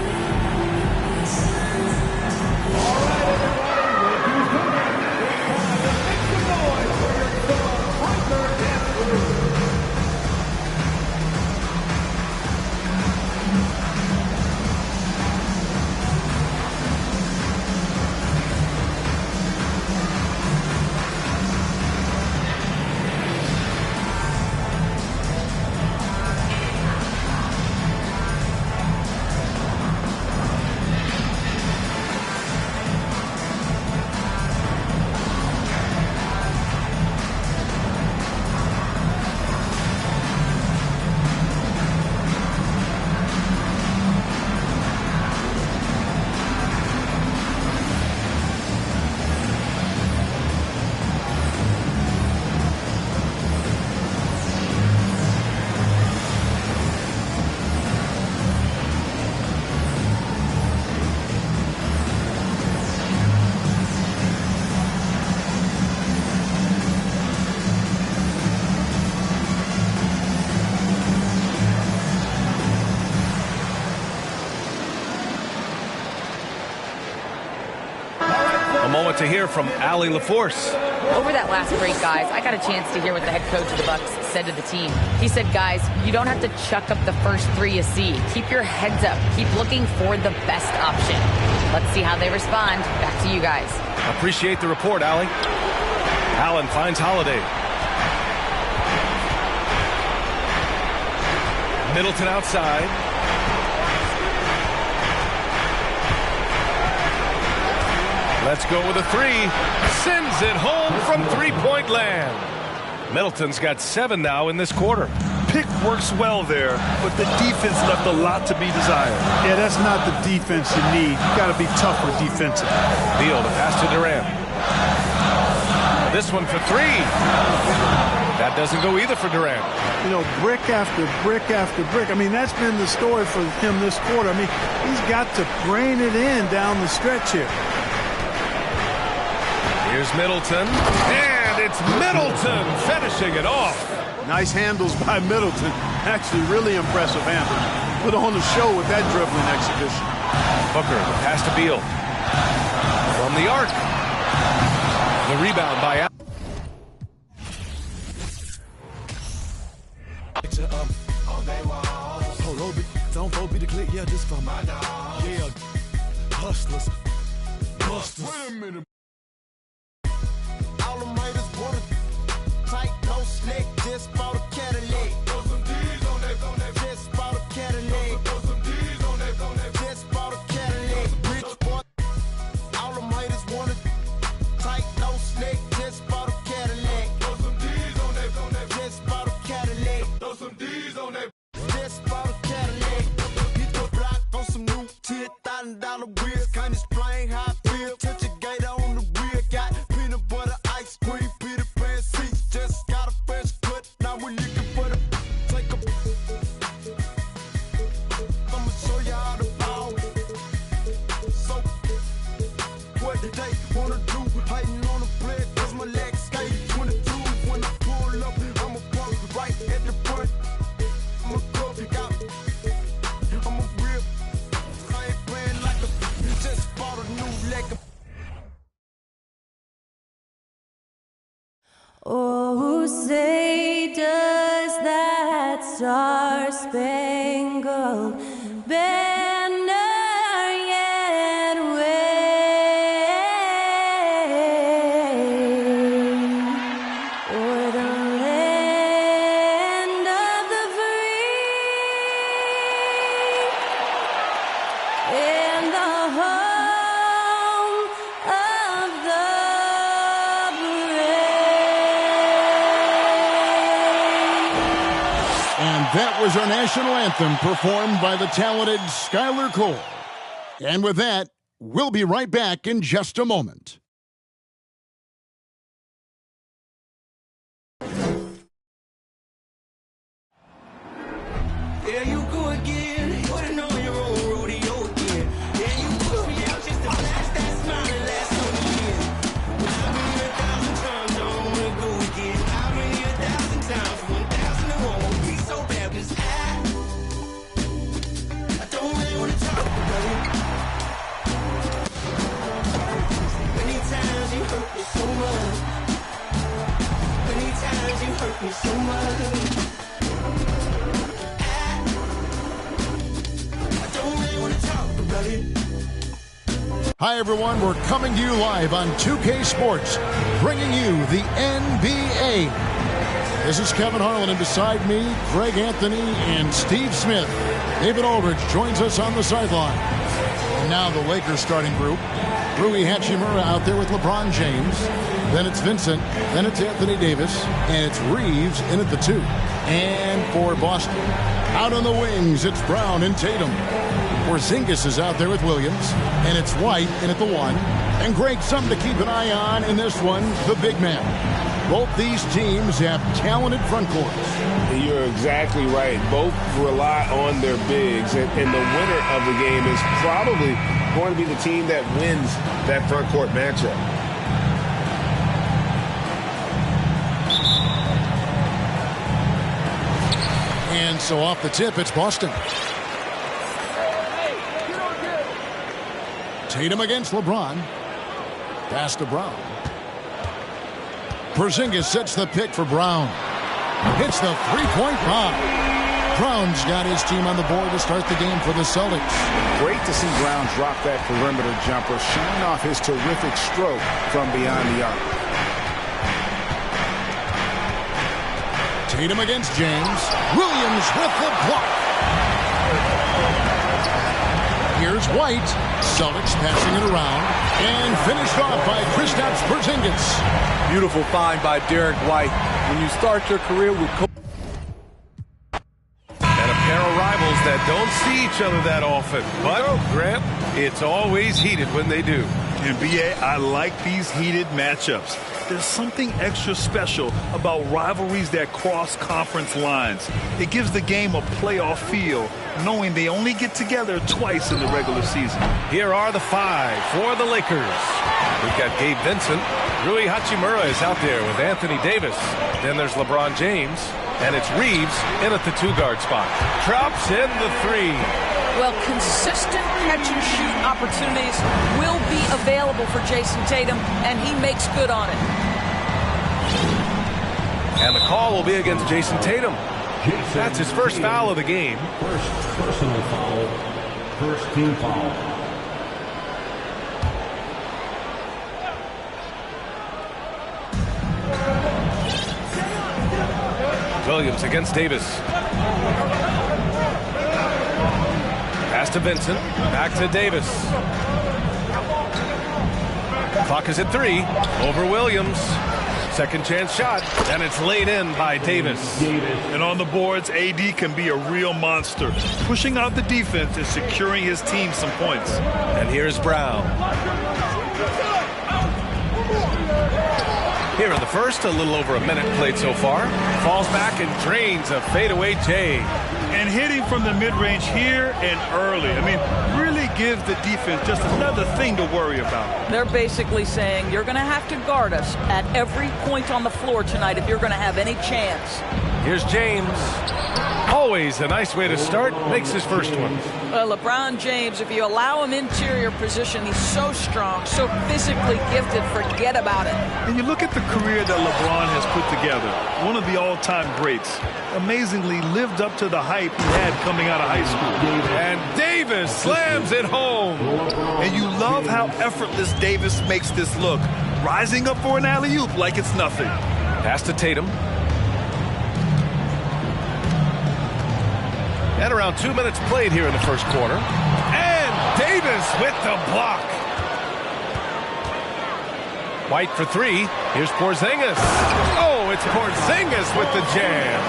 To hear from Allie LaForce. Over that last break, guys, I got a chance to hear what the head coach of the Bucks said to the team. He said, guys, you don't have to chuck up the first 3 you see. Keep your heads up. Keep looking for the best option. Let's see how they respond. Back to you guys. Appreciate the report, Allie. Allen finds Holiday. Middleton outside. Let's go with a 3. Sends it home from 3-point land. Middleton's got 7 now in this quarter. Pick works well there, but the defense left a lot to be desired. Yeah, that's not the defense you need. You got to be tougher defensively. Beal, the pass to Durant. This one for 3. That doesn't go either for Durant. You know, brick after brick after brick. I mean, that's been the story for him this quarter. I mean, he's got to brain it in down the stretch here. Here's Middleton, and it's Middleton finishing it off. Nice handles by Middleton. Actually, really impressive handles. Put on the show with that dribbling exhibition. Booker, the pass to Beal. From the arc. The rebound by Allen. Don't go be the click, yeah, this for my dog. Yeah, hustlers, busters. Wait a minute. All them haters wanna tight, no slick, just bought a Cadillac. Throw some D's on that, just bought a Cadillac. Throw some D's on that, just bought a Cadillac. Rich boy, all them haters wanna tight, no slick, just bought a Cadillac. Throw some D's on that, just bought a Cadillac. Throw some D's on that, just bought a Cadillac. Hit the block on some new $10,000 wheels, can't explain how I feel. Touch a gator on the wheel, got peanut butter, ice cream, Peter Pan seats, just got a fresh cut. Now we're looking for the take a. I'ma show you how to ball. So what did they wanna do? Hiding on the plate, cause my legs skate 22. When I pull up, I'ma park right at the front. I'ma go pick out. I'ma rip. I ain't playing like a. Just bought a new leg. Oh, say does that star-spangled banner yet wave o'er the land of the free and the home of the And that was our national anthem performed by the talented Skylar Cole. And with that, we'll be right back in just a moment. There you go again, putting on your own rodeo again. Yeah, you push me out just to flash that smile and last on the year. I've been here 1,000 times, I don't wanna go again. I've been here 1,000 times, 1,000 and one won't be so bad, 'cause I don't really wanna talk about it. Many times you hurt me so much. Many times you hurt me so much. Hi, everyone. We're coming to you live on 2K Sports, bringing you the NBA. This is Kevin Harlan, and beside me, Greg Anthony and Steve Smith. David Aldridge joins us on the sideline. And now the Lakers starting group. Rui Hachimura out there with LeBron James. Then it's Vincent. Then it's Anthony Davis. And it's Reeves in at the 2. And for Boston, out on the wings, it's Brown and Tatum. Porzingis is out there with Williams, and it's White in at the 1. And Greg, something to keep an eye on in this one, the big man. Both these teams have talented front courts. You're exactly right. Both rely on their bigs, and the winner of the game is probably going to be the team that wins that front court matchup. And so off the tip, it's Boston. Tatum against LeBron. Pass to Brown. Porzingis sets the pick for Brown. Hits the three-point bomb. Brown's got his team on the board to start the game for the Celtics. Great to see Brown drop that perimeter jumper, showing off his terrific stroke from beyond the arc. Tatum against James. Williams with the block. Here's White. Celtics passing it around. And finished off by Kristaps Porzingis. Beautiful find by Derek White. When you start your career with And a pair of rivals that don't see each other that often. But, Grant, it's always heated when they do. NBA, I like these heated matchups. there's something extra special about rivalries that cross conference lines. It gives the game a playoff feel, knowing they only get together twice in the regular season. Here are the 5 for the Lakers. We've got Gabe Vincent. Rui Hachimura is out there with Anthony Davis. Then there's LeBron James. And it's Reeves in at the 2-guard spot. Drops in the 3. Well, consistent catch-and-shoot opportunities will be available for Jason Tatum, and he makes good on it. And the call will be against Jason Tatum. That's his first foul of the game. First personal foul. First team foul. Williams against Davis. Pass to Vincent. Back to Davis. Clock is at 3. Over Williams. Second chance shot. And it's laid in by Davis. And on the boards, AD can be a real monster, pushing out the defense and securing his team some points. And here's Brown. Here in the first, a little over a minute played so far. Falls back and drains a fadeaway J. And hitting from the mid-range here and early. I mean, really gives the defense just another thing to worry about. They're basically saying you're going to have to guard us at every point on the floor tonight if you're going to have any chance. Here's James. Always a nice way to start. Makes his first one. Well, LeBron James, if you allow him interior position, he's so strong, so physically gifted, forget about it. And you look at the career that LeBron has put together, one of the all-time greats. Amazingly lived up to the hype he had coming out of high school. And Davis slams it home. And you love how effortless Davis makes this look. Rising up for an alley-oop like it's nothing. Pass to Tatum. And around 2 minutes played here in the first quarter. And Davis with the block. White for 3. Here's Porzingis. Oh, it's Porzingis with the jam.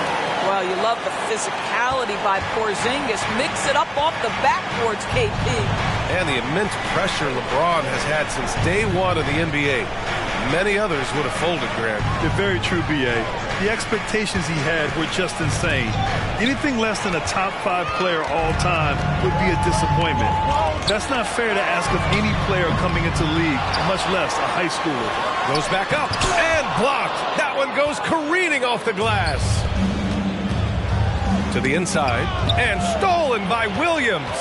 Well, you love the physicality by Porzingis. Mix it up off the backboards, KP. And the immense pressure LeBron has had since day one of the NBA. Many others would have folded, Greg. They're very true, B.A. The expectations he had were just insane. Anything less than a top 5 player all time would be a disappointment. That's not fair to ask of any player coming into the league, much less a high schooler. Goes back up and blocked. That one goes careening off the glass. To the inside and stolen by Williams.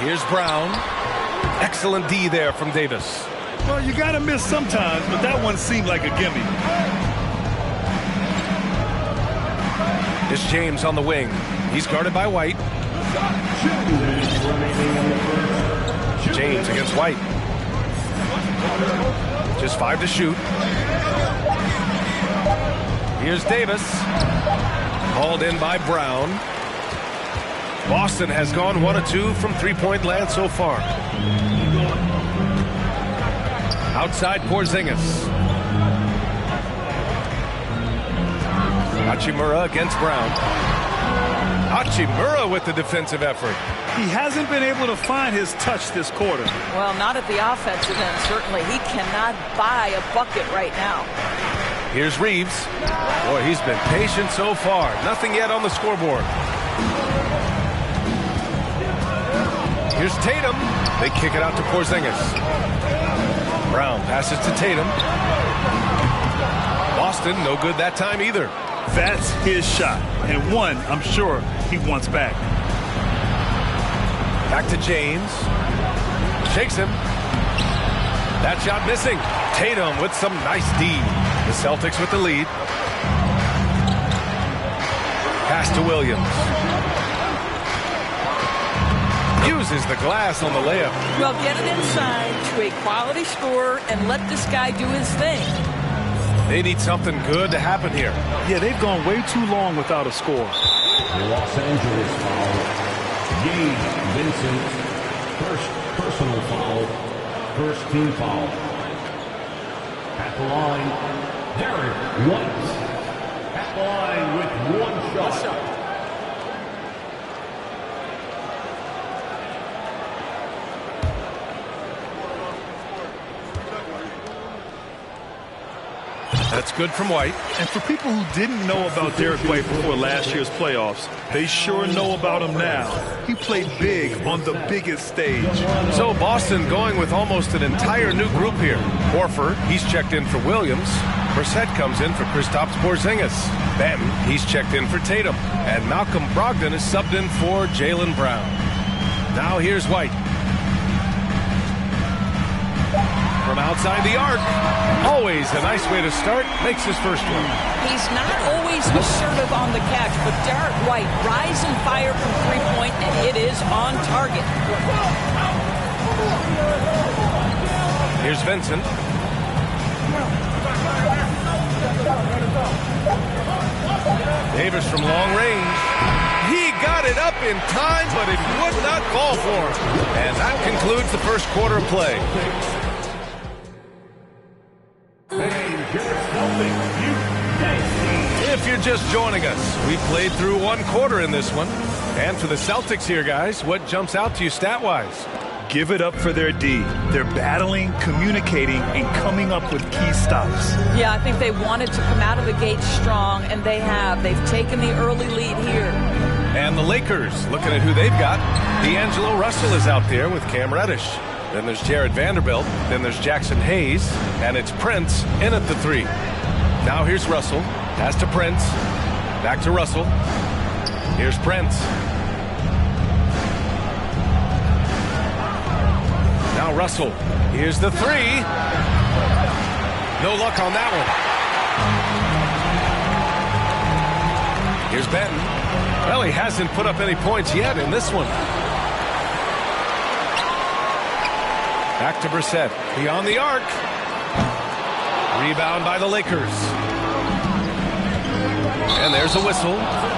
Here's Brown. Excellent D there from Davis. Well, you got to miss sometimes, but that one seemed like a gimme. It's James on the wing. He's guarded by White. James against White. Just 5 to shoot. Here's Davis. Hauled in by Brown. Boston has gone 1 of 2 from three-point land so far. Outside Porzingis. Hachimura against Brown. Hachimura with the defensive effort. He hasn't been able to find his touch this quarter. Well, not at the offensive end, certainly. He cannot buy a bucket right now. Here's Reeves. Boy, he's been patient so far. Nothing yet on the scoreboard. Here's Tatum. They kick it out to Porzingis. Brown passes to Tatum. Boston, no good that time either. That's his shot, and one I'm sure he wants back. Back to James. Shakes him. That shot missing. Tatum with some nice D. The Celtics with the lead. Pass to Williams. Uses the glass on the layup. Well, get it inside to a quality scorer and let this guy do his thing. They need something good to happen here. Yeah, they've gone way too long without a score. Los Angeles foul. Gabe Vincent. First personal foul. First team foul. At the line, Derek White. At the line with 1 shot. That's good from White. And for people who didn't know about Derek White before last year's playoffs, they sure know about him now. He played big on the biggest stage. So Boston going with almost an entire new group here. Horford, he's checked in for Williams. Brissett comes in for Kristaps Porzingis. Benton, he's checked in for Tatum. And Malcolm Brogdon is subbed in for Jaylen Brown. Now here's White. From outside the arc. Always a nice way to start. Makes his first one. He's not always assertive on the catch, but Derek White rise and fire from three-point, and it is on target. Here's Vincent. Davis from long range. He got it up in time, but it would not fall for him. And that concludes the first quarter of play. If you're just joining us, we played through one quarter in this one. And for the Celtics here, guys, what jumps out to you stat-wise? Give it up for their D. They're battling, communicating, and coming up with key stops. Yeah, I think they wanted to come out of the gate strong, and they have. They've taken the early lead here. And the Lakers, looking at who they've got. D'Angelo Russell is out there with Cam Reddish. Then there's Jared Vanderbilt. Then there's Jackson Hayes. And it's Prince in at the three. Now here's Russell. Pass to Prince. Back to Russell. Here's Prince. Now Russell. Here's the three. No luck on that one. Here's Benton. Well, he hasn't put up any points yet in this one. Back to Brissett. He on the arc. Rebound by the Lakers. And there's a whistle.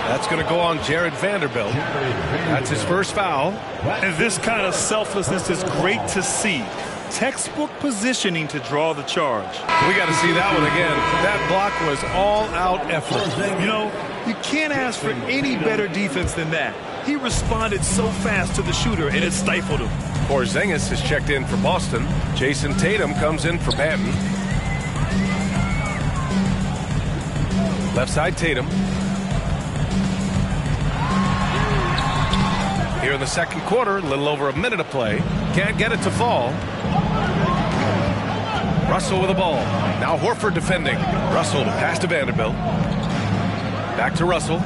That's going to go on Jared Vanderbilt. That's his first foul. And this kind of selflessness is great to see. Textbook positioning to draw the charge. We got to see that one again. That block was all-out effort. You know, you can't ask for any better defense than that. He responded so fast to the shooter, and it stifled him. Porzingis is checked in for Boston. Jason Tatum comes in for Banton. Left side Tatum. Here in the second quarter, a little over a minute of play. Can't get it to fall. Russell with the ball. Now Horford defending. Russell pass to Vanderbilt. Back to Russell.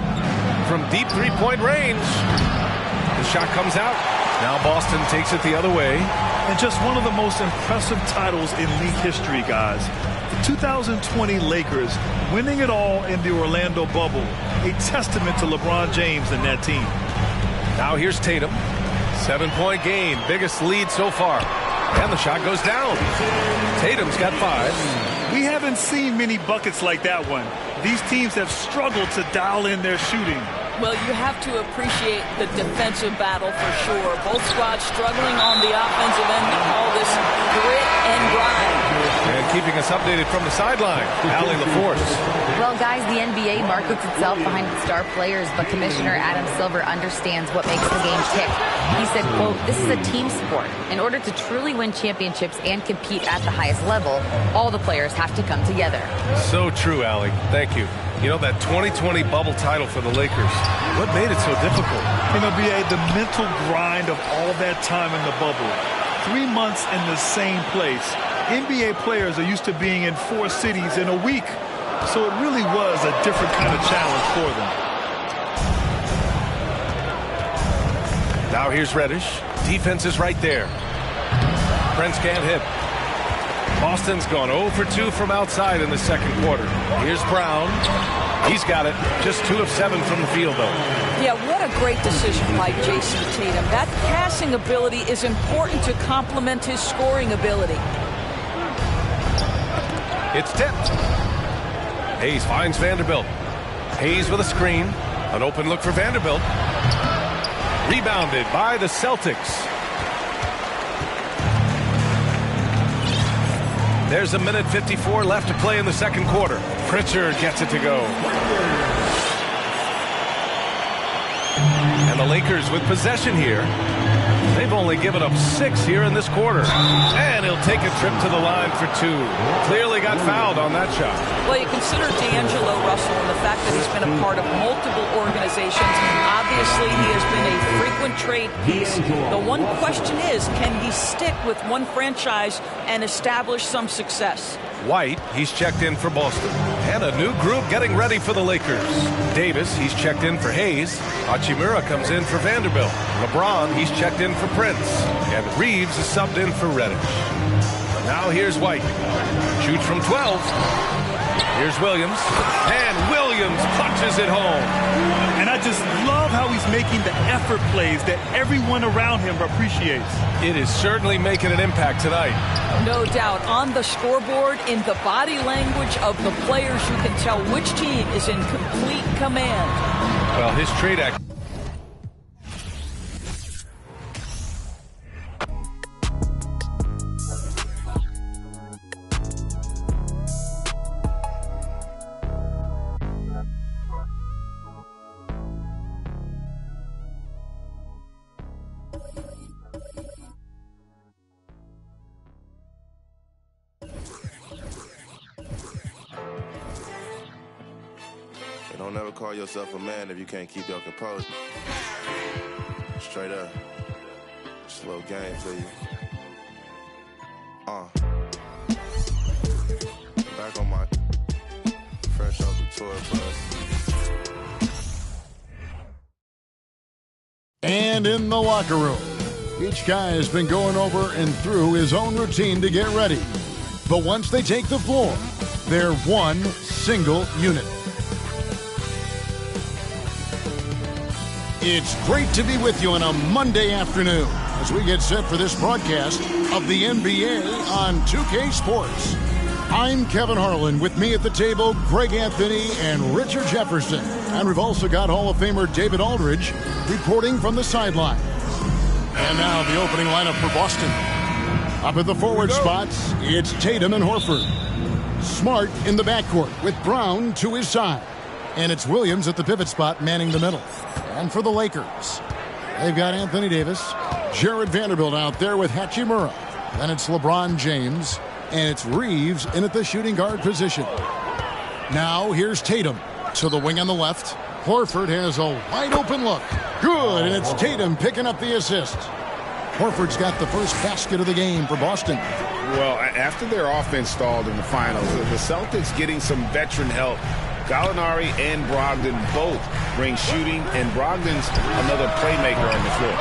From deep three-point range. The shot comes out. Now Boston takes it the other way. And just one of the most impressive titles in league history, guys. The 2020 Lakers winning it all in the Orlando bubble. A testament to LeBron James and that team. Now here's Tatum. 7-point game. Biggest lead so far. And the shot goes down. Tatum's got 5. We haven't seen many buckets like that one. These teams have struggled to dial in their shooting. Well, you have to appreciate the defensive battle for sure. Both squads struggling on the offensive end to call this grit and grind. And keeping us updated from the sideline, Allie LaForce. Well, guys, the NBA markets itself behind its star players, but Commissioner Adam Silver understands what makes the game tick. He said, quote, "This is a team sport. In order to truly win championships and compete at the highest level, all the players have to come together." So true, Allie. Thank you. You know, that 2020 bubble title for the Lakers, what made it so difficult? You know, B.A., the mental grind of all that time in the bubble. 3 months in the same place. NBA players are used to being in 4 cities in a week. So it really was a different kind of challenge for them. Now here's Reddish. Defense is right there. Prince can't hit. Boston's gone 0 for 2 from outside in the second quarter. Here's Brown. He's got it. Just 2 of 7 from the field, though. Yeah, what a great decision by Jason Tatum. That passing ability is important to complement his scoring ability. It's tipped. Hayes finds Vanderbilt. Hayes with a screen. An open look for Vanderbilt. Rebounded by the Celtics. There's a minute 54 left to play in the second quarter. Pritchard gets it to go. And the Lakers with possession here. They've only given up 6 here in this quarter. And he'll take a trip to the line for 2. Clearly got fouled on that shot. Well, you consider D'Angelo Russell and the fact that he's been a part of multiple organizations. Obviously, he has been a frequent trade piece. The one question is, can he stick with one franchise and establish some success? White, he's checked in for Boston. And a new group getting ready for the Lakers. Davis, he's checked in for Hayes. Hachimura comes in for Vanderbilt. LeBron, he's checked in for Prince. And Reeves is subbed in for Reddish. Now here's White. Shoots from 12. Here's Williams. And Williams punches it home. And I just love how he's making the effort plays that everyone around him appreciates. It is certainly making an impact tonight. No doubt. On the scoreboard, in the body language of the players, you can tell which team is in complete command. Well, his trade act. Don't ever call yourself a man if you can't keep your composure. Straight up. Just a little game for you. Back on my fresh off the tour bus. And in the locker room, each guy has been going over and through his own routine to get ready. But once they take the floor, they're one single unit. It's great to be with you on a Monday afternoon as we get set for this broadcast of the NBA on 2K Sports. I'm Kevin Harlan. With me at the table, Greg Anthony and Richard Jefferson. And we've also got Hall of Famer David Aldridge reporting from the sideline. And now the opening lineup for Boston. Up at the forward spots, it's Tatum and Horford. Smart in the backcourt with Brown to his side. And it's Williams at the pivot spot manning the middle. And for the Lakers, they've got Anthony Davis, Jared Vanderbilt out there with Hachimura. Then it's LeBron James, and it's Reeves in at the shooting guard position. Now here's Tatum to the wing on the left. Horford has a wide open look. Good, and it's Tatum picking up the assist. Horford's got the first basket of the game for Boston. Well, after their offense stalled in the finals, the Celtics getting some veteran help. Gallinari and Brogdon both bring shooting, and Brogdon's another playmaker on the floor.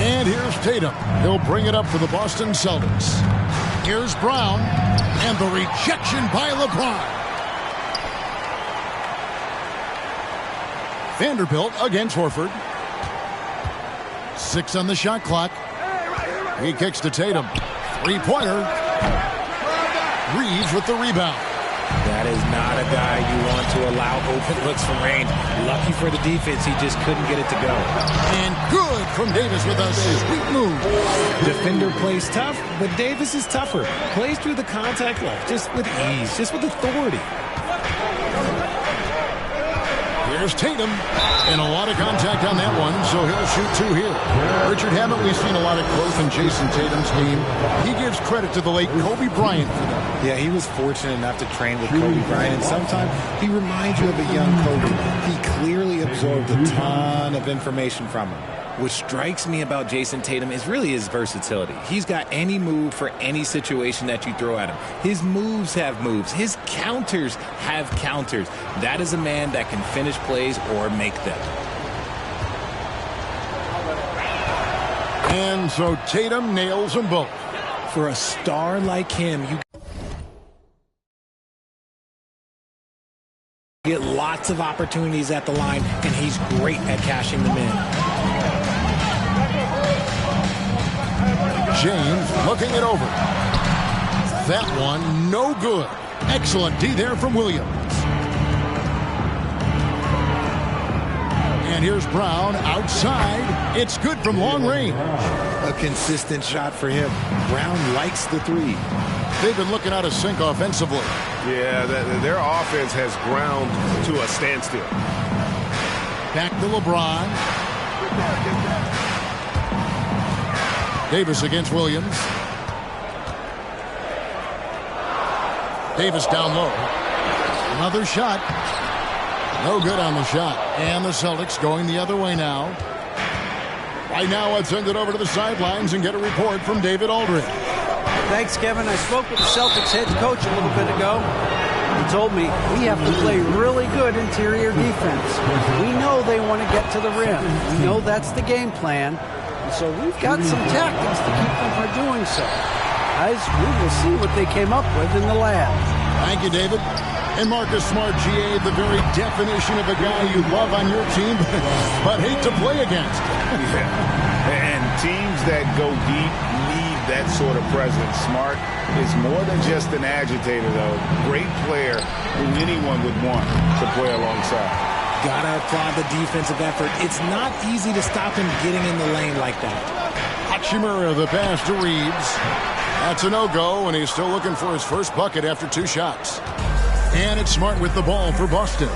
And here's Tatum. He'll bring it up for the Boston Celtics. Here's Brown, and the rejection by LeBron. Vanderbilt against Horford. 6 on the shot clock. He kicks to Tatum. Three-pointer. Reeves with the rebound. That is not a guy you want to allow open looks from range. Lucky for the defense, he just couldn't get it to go. And good from Davis with a sweet move. Defender plays tough, but Davis is tougher. Plays through the contact line, just with ease, just with authority. Here's Tatum, and a lot of contact on that one, so he'll shoot 2 here. Richard, haven't we seen a lot of growth in Jason Tatum's game? He gives credit to the late Kobe Bryant for that. Yeah, he was fortunate enough to train with Kobe Bryant, and sometimes he reminds you of a young Kobe. He clearly absorbed a ton of information from him. What strikes me about Jason Tatum is really his versatility. He's got any move for any situation that you throw at him. His moves have moves. His counters have counters. That is a man that can finish plays or make them. And so Tatum nails them both. For a star like him, you get lots of opportunities at the line, and he's great at cashing them in. James looking it over. That one, no good. Excellent D there from Williams. And here's Brown outside. It's good from long range. A consistent shot for him. Brown likes the three. They've been looking out of sync offensively. Yeah, their offense has ground to a standstill. Back to LeBron. Davis against Williams. Davis down low. Another shot. No good on the shot. And the Celtics going the other way now. Right now, let's send it over to the sidelines and get a report from David Aldridge. Thanks, Kevin. I spoke with the Celtics head coach a little bit ago. He told me we have to play really good interior defense. We know they want to get to the rim. We know that's the game plan. And so we've got some tactics to keep them from doing so. Guys, we will see what they came up with in the lab. Thank you, David. And Marcus Smart, GA, the very definition of a guy you love on your team, but hate to play against. Yeah. And teams that go deep need that sort of presence. Smart is more than just an agitator, though. Great player who anyone would want to play alongside. Gotta applaud the defensive effort. It's not easy to stop him getting in the lane like that. Hachimura, the pass to Reeves. That's a no-go, and he's still looking for his first bucket after 2 shots. And it's Smart with the ball for Boston.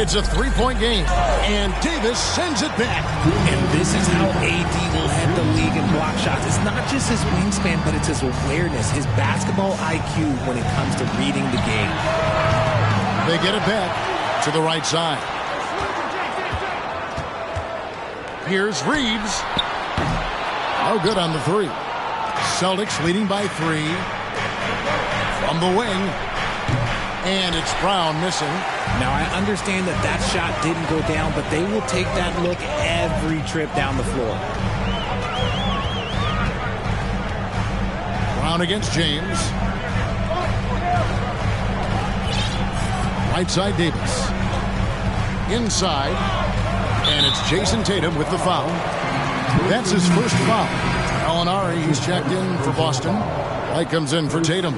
It's a 3-point game, and Davis sends it back. And this is how AD will head the league in block shots. It's not just his wingspan, but it's his awareness, his basketball IQ when it comes to reading the game. They get it back to the right side. Here's Reeves. No good on the 3. Celtics leading by 3 from the wing. And it's Brown missing. Now, I understand that that shot didn't go down, but they will take that look every trip down the floor. Brown against James. Right side, Davis. Inside. And it's Jason Tatum with the foul. That's his first foul. Gallinari, he's checked in for Boston. Light comes in for Tatum.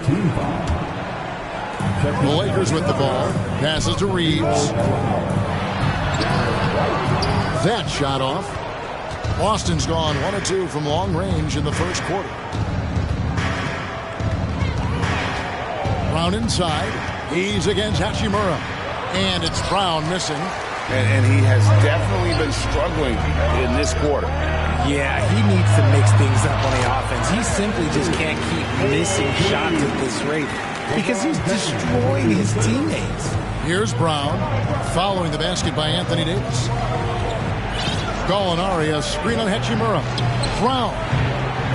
The Lakers with the ball. Passes to Reeves. That shot off. Boston's gone 1 of 2 from long range in the first quarter. Brown inside. He's against Hachimura. And it's Brown missing. And he has definitely been struggling in this quarter. Yeah, he needs to mix things up on the offense. He simply just can't keep missing shots at this rate because he's destroying his teammates. Here's Brown following the basket by Anthony Davis. Gallinari, a screen on Hachimura. Brown.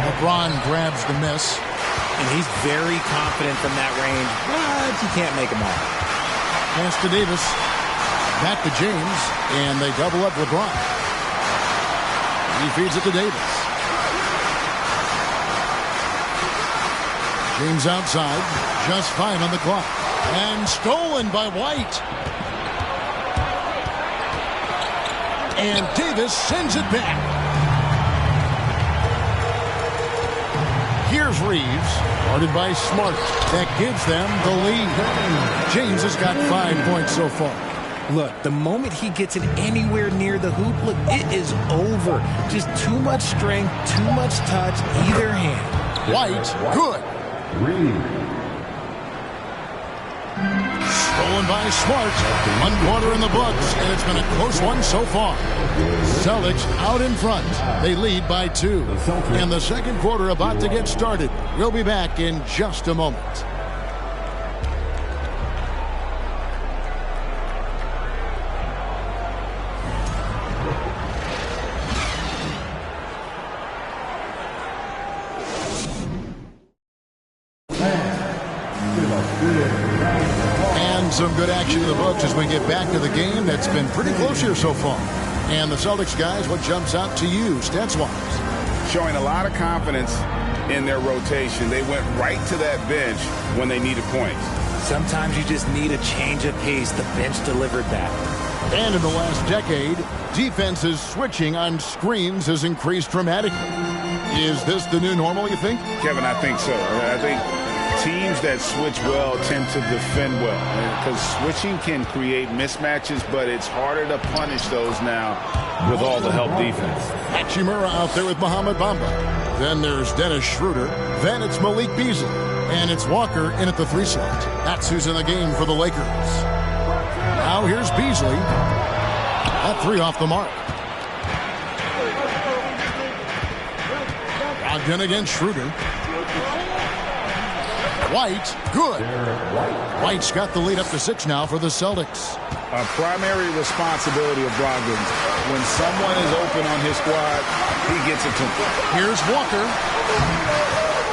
LeBron grabs the miss. And he's very confident from that range, but you can't make him all. Pass to Davis. Back to James, and they double up LeBron. He feeds it to Davis. James outside, just 5 on the clock. And stolen by White. And Davis sends it back. Here's Reeves, guarded by Smart. That gives them the lead. James has got 5 points so far. Look, the moment he gets it anywhere near the hoop, look, it is over. Just too much strength, too much touch, either hand. White, good. Stolen by Smart. 1 quarter in the books, and it's been a close one so far. Celtics out in front. They lead by 2. And the second quarter about to get started. We'll be back in just a moment. Some good action in the books as we get back to the game that's been pretty close here so far. And the Celtics guys, what jumps out to you stats-wise? Showing a lot of confidence in their rotation. They went right to that bench when they needed points. Sometimes you just need a change of pace. The bench delivered that. And in the last decade, defenses switching on screens has increased dramatically. Is this the new normal, you think? Kevin, I think so. I think teams that switch well tend to defend well because switching can create mismatches, but it's harder to punish those now with all the help defense. Hachimura out there with Mohamed Bamba. Then there's Dennis Schroeder. Then it's Malik Beasley. And it's Walker in at the 3 slot. That's who's in the game for the Lakers. Now here's Beasley. That 3 off the mark. Brogdon against Schroeder. White, good. White's got the lead up to 6 now for the Celtics. A primary responsibility of Brogdon. When someone is open on his squad, he gets it to him. Here's Walker.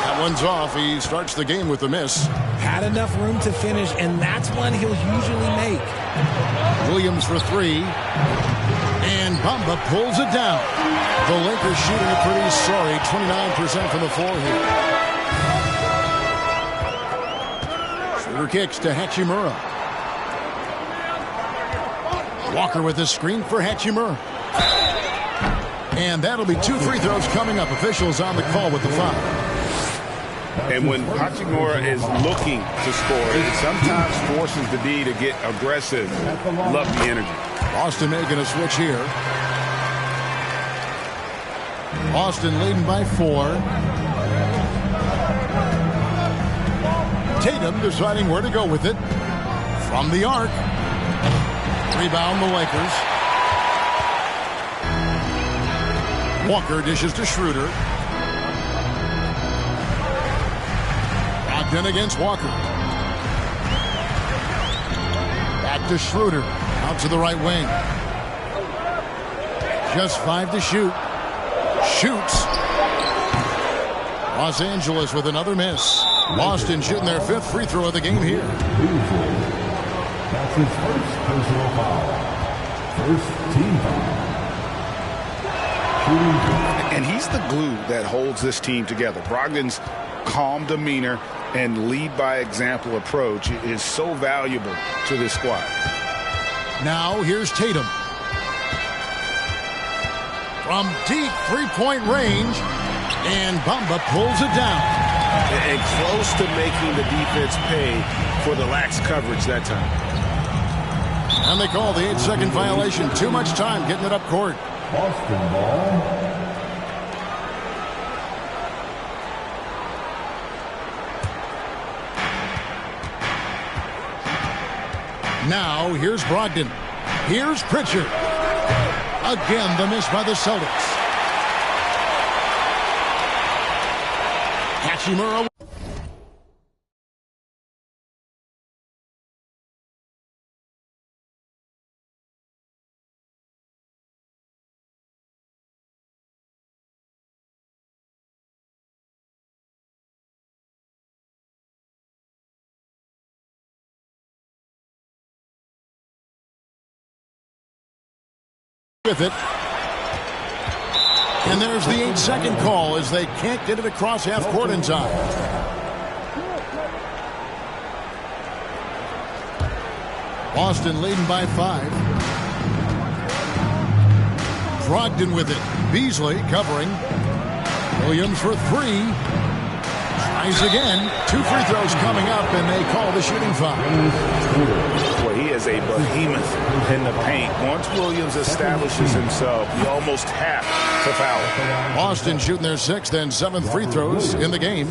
That one's off. He starts the game with a miss. Had enough room to finish, and that's one he'll usually make. Williams for 3. And Bamba pulls it down. The Lakers shooting a pretty sorry 29% from the floor here. Schroeder kicks to Hachimura. Walker with a screen for Hachimura. And that'll be 2 free throws coming up. Officials on the call with the foul. And when Hachimura is looking to score, it sometimes forces the D to get aggressive. Love the energy. Boston making a switch here. Boston leading by 4. Tatum deciding where to go with it. From the arc. Rebound the Lakers. Walker dishes to Schroeder. Brogdon against Walker. Back to Schroeder. Out to the right wing. Just 5 to shoot. Shoots. Los Angeles with another miss. Boston shooting their 5th free throw of the game here. That's his first personal foul. First team foul. And he's the glue that holds this team together. Brogdon's calm demeanor and lead by example approach is so valuable to this squad. Now here's Tatum. From deep 3-point range, and Bamba pulls it down. And close to making the defense pay for the lax coverage that time. And they call the 8-second violation. Too much time getting it up court. Boston ball. Now, here's Brogdon. Here's Pritchard. Again, the miss by the Celtics. Hachimura. With it. And there's the 8-second call as they can't get it across half court in time. Boston leading by 5. Brogdon with it. Beasley covering. Williams for 3. Tries again. 2 free throws coming up, and they call the shooting foul. Well, he is a behemoth in the paint. Once Williams establishes himself, you almost have to foul. Boston shooting their 6th and 7th free throws in the game.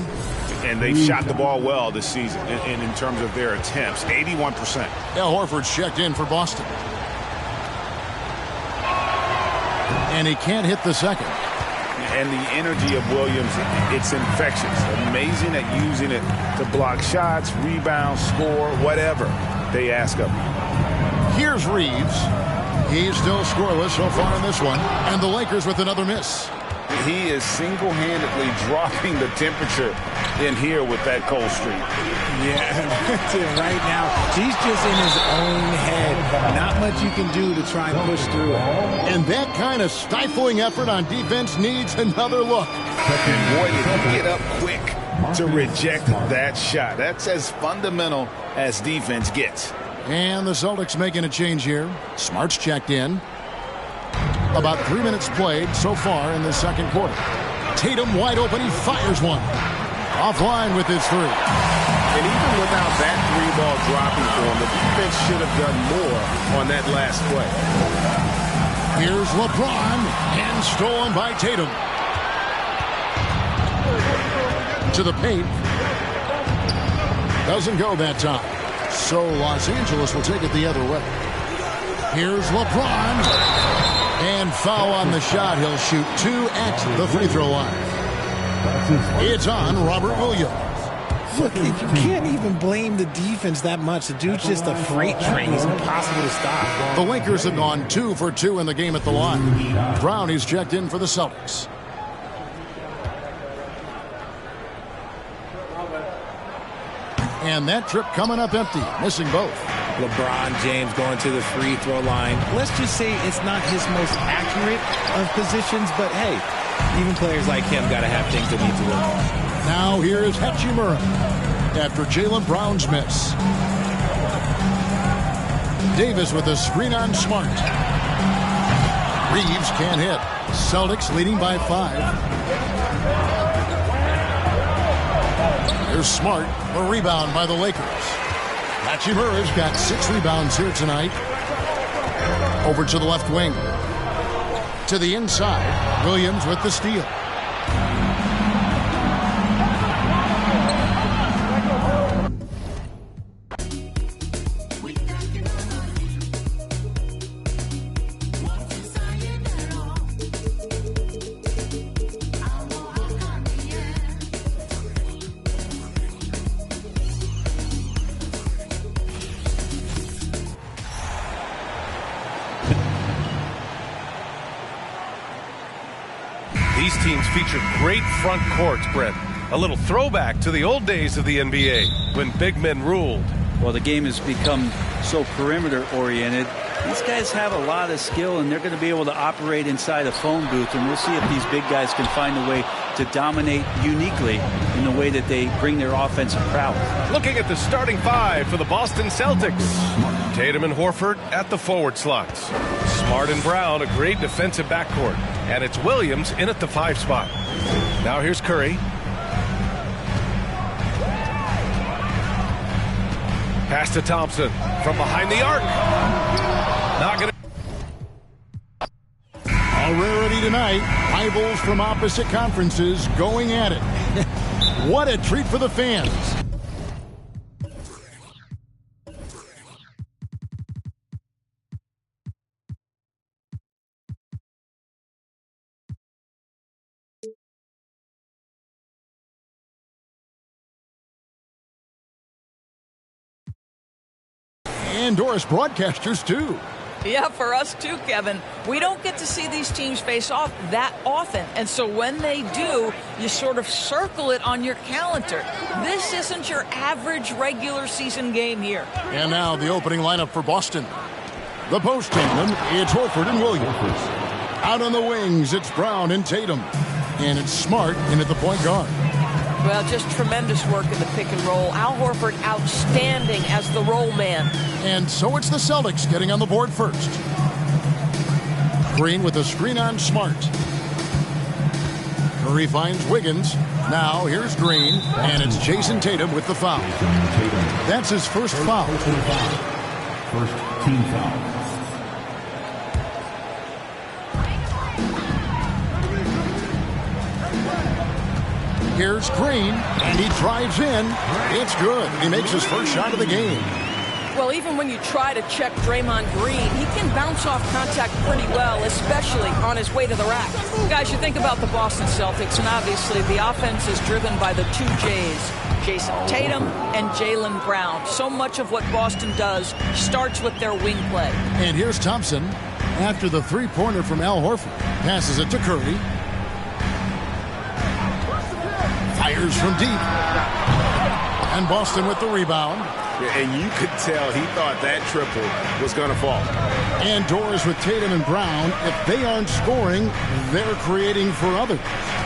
And they've shot the ball well this season in terms of their attempts. 81%. Al Horford's checked in for Boston. And he can't hit the second. And the energy of Williams, it's infectious. Amazing at using it to block shots, rebound, score, whatever they ask of him. Here's Reeves. He's still scoreless so far in this one. And the Lakers with another miss. He is single-handedly dropping the temperature in here with that cold streak. Yeah, that's it right now. He's just in his own head. Not much you can do to try and push through it. And that kind of stifling effort on defense needs another look. And boy, did he get up quick to reject that shot. That's as fundamental as defense gets. And the Celtics making a change here. Smart's checked in. About 3 minutes played so far in the second quarter. Tatum wide open. He fires one. Offline with his 3. And even without that 3-ball dropping for him, the defense should have done more on that last play. Here's LeBron, and stolen by Tatum. To the paint. Doesn't go that time. So Los Angeles will take it the other way. Here's LeBron. And foul on the shot. He'll shoot 2 at the free throw line. It's on Robert Williams. Look, you can't even blame the defense that much. The dude's just a freight train. He's impossible to stop. The Lakers have gone 2 for 2 in the game at the line. Brown is checked in for the Celtics. And that trip coming up empty, missing both. LeBron James going to the free throw line. Let's just say it's not his most accurate of positions, but hey, even players like him got to have things that need to work on. Now here is Hachimura after Jaylen Brown's miss. Davis with a screen on Smart. Reeves can't hit. Celtics leading by 5. Here's Smart, a rebound by the Lakers. Hachimura's got 6 rebounds here tonight. Over to the left wing. To the inside, Williams with the steal. These teams feature great front courts, Brent. A little throwback to the old days of the NBA when big men ruled. Well, the game has become so perimeter-oriented. These guys have a lot of skill, and they're going to be able to operate inside a phone booth, and we'll see if these big guys can find a way to dominate uniquely in the way that they bring their offensive prowess. Looking at the starting 5 for the Boston Celtics. Tatum and Horford at the forward slots. Smart and Brown, a great defensive backcourt. And it's Williams in at the 5 spot. Now here's Curry. Pass to Thompson from behind the arc. Not going to. A rarity tonight. Rivals from opposite conferences going at it. What a treat for the fans. And Doris broadcasters too. Yeah, for us too, Kevin. We don't get to see these teams face off that often. And so when they do, you sort of circle it on your calendar. This isn't your average regular season game here. And now the opening lineup for Boston. The post tandem, it's Horford and Williams. Out on the wings, it's Brown and Tatum. And it's Smart in at the point guard. Well, just tremendous work in the pick and roll. Al Horford outstanding as the roll man. And so it's the Celtics getting on the board first. Green with a screen on Smart. Curry finds Wiggins. Now here's Green, and it's Jason Tatum with the foul. That's his first foul. First team foul. Here's Green, and he drives in. It's good. He makes his first shot of the game. Well, even when you try to check Draymond Green, he can bounce off contact pretty well, especially on his way to the rack. Guys, you think about the Boston Celtics, and obviously the offense is driven by the 2 J's, Jason Tatum and Jaylen Brown. So much of what Boston does starts with their wing play. And here's Thompson. After the three-pointer from Al Horford, passes it to Curry. Fires from deep. And Boston with the rebound. And you could tell he thought that triple was going to fall. And Doris with Tatum and Brown. If they aren't scoring, they're creating for others.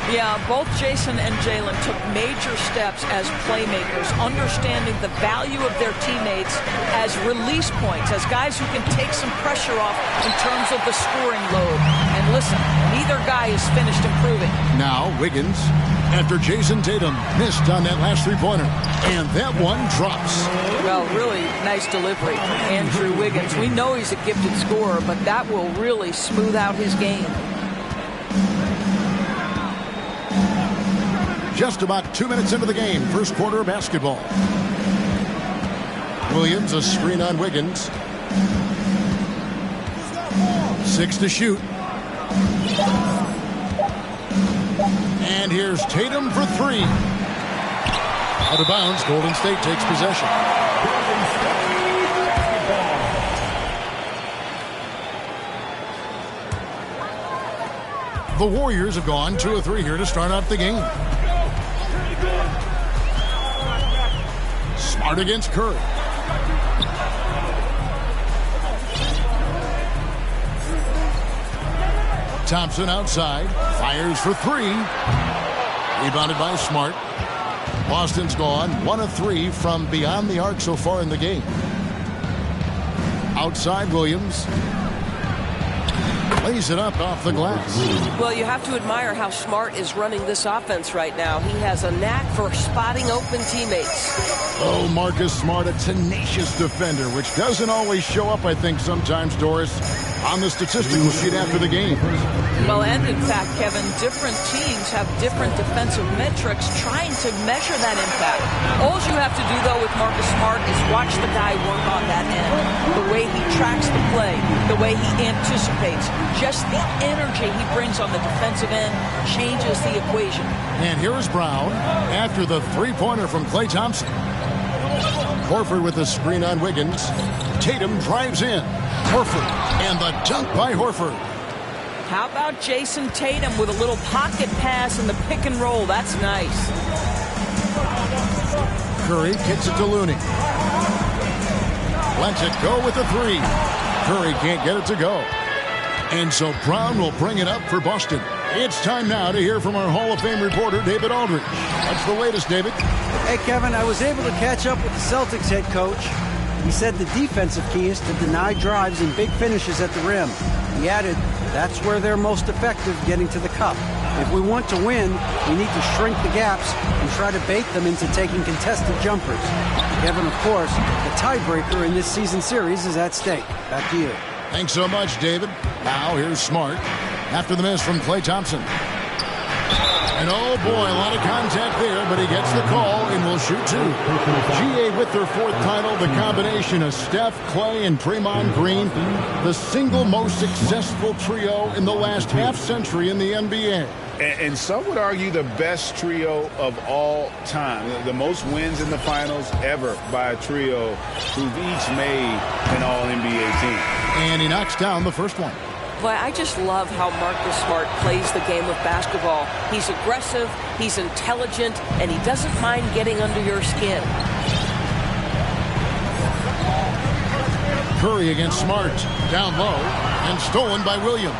Yeah, both Jason and Jaylen took major steps as playmakers, understanding the value of their teammates as release points, as guys who can take some pressure off in terms of the scoring load. And listen, neither guy is finished improving. Now Wiggins, after Jason Tatum missed on that last three-pointer. And that one drops. Well, really nice delivery from Andrew Wiggins. We know he's a gifted scorer, but that will really smooth out his game. Just about 2 minutes into the game, first quarter of basketball. Williams, a screen on Wiggins. 6 to shoot. And here's Tatum for three. Out of bounds, Golden State takes possession. The Warriors have gone 2 of 3 here to start out the game. Smart against Curry. Thompson outside, fires for three. Rebounded by Smart. Boston's gone 1 of 3 from beyond the arc so far in the game. Outside Williams. Lays it up off the glass. Well, you have to admire how Smart is running this offense right now. He has a knack for spotting open teammates. Oh, Marcus Smart, a tenacious defender, which doesn't always show up, I think, sometimes, Doris, on the statistical sheet after the game. Well, and in fact, Kevin, different teams have different defensive metrics trying to measure that impact. All you have to do, though, with Marcus Smart is watch the guy work on that end. The way he tracks the play, the way he anticipates, just the energy he brings on the defensive end changes the equation. And here is Brown after the three-pointer from Klay Thompson. Horford with the screen on Wiggins. Tatum drives in. Horford, and the dunk by Horford. How about Jason Tatum with a little pocket pass in the pick and roll? That's nice. Curry kicks it to Looney. Lets it go with the three. Curry can't get it to go. And so Brown will bring it up for Boston. It's time now to hear from our Hall of Fame reporter, David Aldridge. What's the latest, David? Hey, Kevin, I was able to catch up with the Celtics head coach. He said the defensive key is to deny drives and big finishes at the rim. He added, that's where they're most effective getting to the cup. If we want to win, we need to shrink the gaps and try to bait them into taking contested jumpers. Kevin, of course, the tiebreaker in this season series is at stake. Back to you. Thanks so much, David. Now here's Smart after the miss from Klay Thompson. And oh boy, a lot of contact there, but he gets the call and will shoot two. GA with their fourth title, the combination of Steph, Klay, and Draymond Green, the single most successful trio in the last half-century in the NBA. And some would argue the best trio of all time. The most wins in the finals ever by a trio who've each made an all-NBA team. And he knocks down the first one. Boy, I just love how Marcus Smart plays the game of basketball. He's aggressive, he's intelligent, and he doesn't mind getting under your skin. Curry against Smart, down low, and stolen by Williams.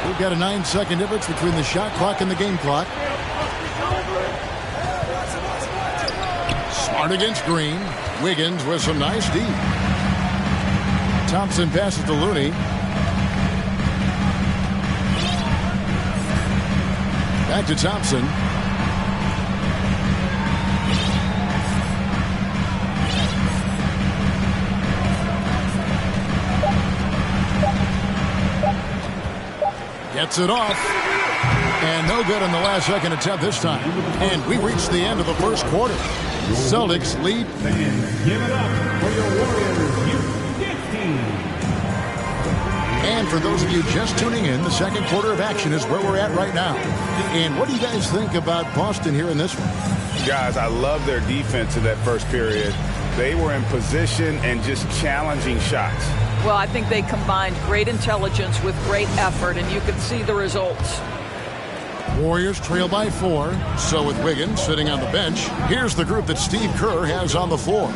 We've got a 9-second difference between the shot clock and the game clock. Smart against Green. Wiggins with some nice D. Thompson passes to Looney. Back to Thompson. Gets it off. And no good on the last second attempt this time. And we reach the end of the first quarter. Celtics lead. Give it up for your Warriors Youth 15. And for those of you just tuning in, the second quarter of action is where we're at right now. And what do you guys think about Boston here in this one? Guys, I love their defense in that first period. They were in position and just challenging shots. Well, I think they combined great intelligence with great effort, and you can see the results. Warriors trail by 4. So with Wiggins sitting on the bench, here's the group that Steve Kerr has on the floor.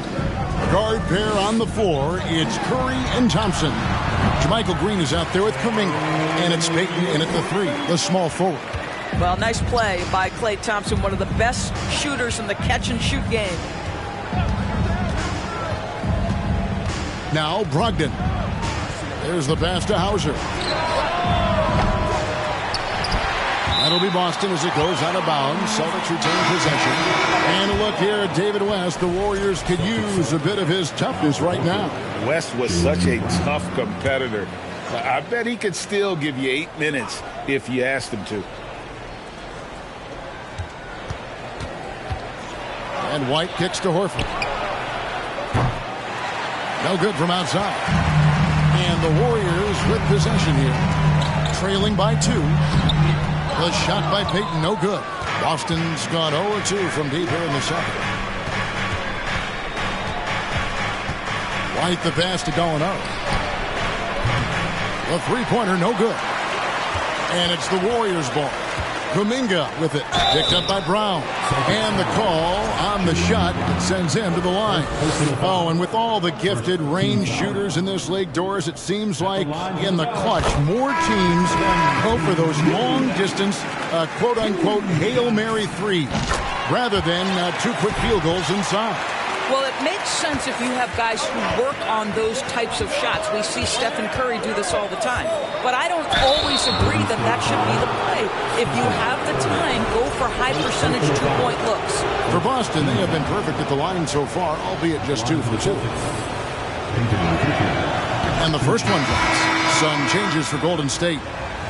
Guard pair on the floor, it's Curry and Thompson. JaMychal Green is out there with Kuminga, and it's Payton in at the 3, the small forward. Well, nice play by Klay Thompson, one of the best shooters in the catch-and-shoot game. Now Brogdon. There's the pass to Hauser. That'll be Boston as it goes out of bounds. Celtics retain possession. And a look here at David West. The Warriors could use a bit of his toughness right now. West was such a tough competitor. I bet he could still give you 8 minutes if you asked him to. And White kicks to Horford. No good from outside. And the Warriors with possession here. Trailing by 2. The shot by Payton, no good. Boston's gone 0-2 from deep here in the second. White the pass to Gallinari. The three-pointer, no good. And it's the Warriors' ball. Kuminga with it, picked up by Brown. And the call on the shot sends him to the line. Oh, and with all the gifted range shooters in this league, Doris, it seems like in the clutch, more teams go for those long-distance, quote-unquote, Hail Mary threes rather than 2 quick field goals inside. Well, it makes sense if you have guys who work on those types of shots. We see Stephen Curry do this all the time. But I don't always agree that that should be the play. If you have the time, go for high-percentage two-point looks. For Boston, they have been perfect at the line so far, albeit just 2 for 2. And the first one drops. Sun changes for Golden State.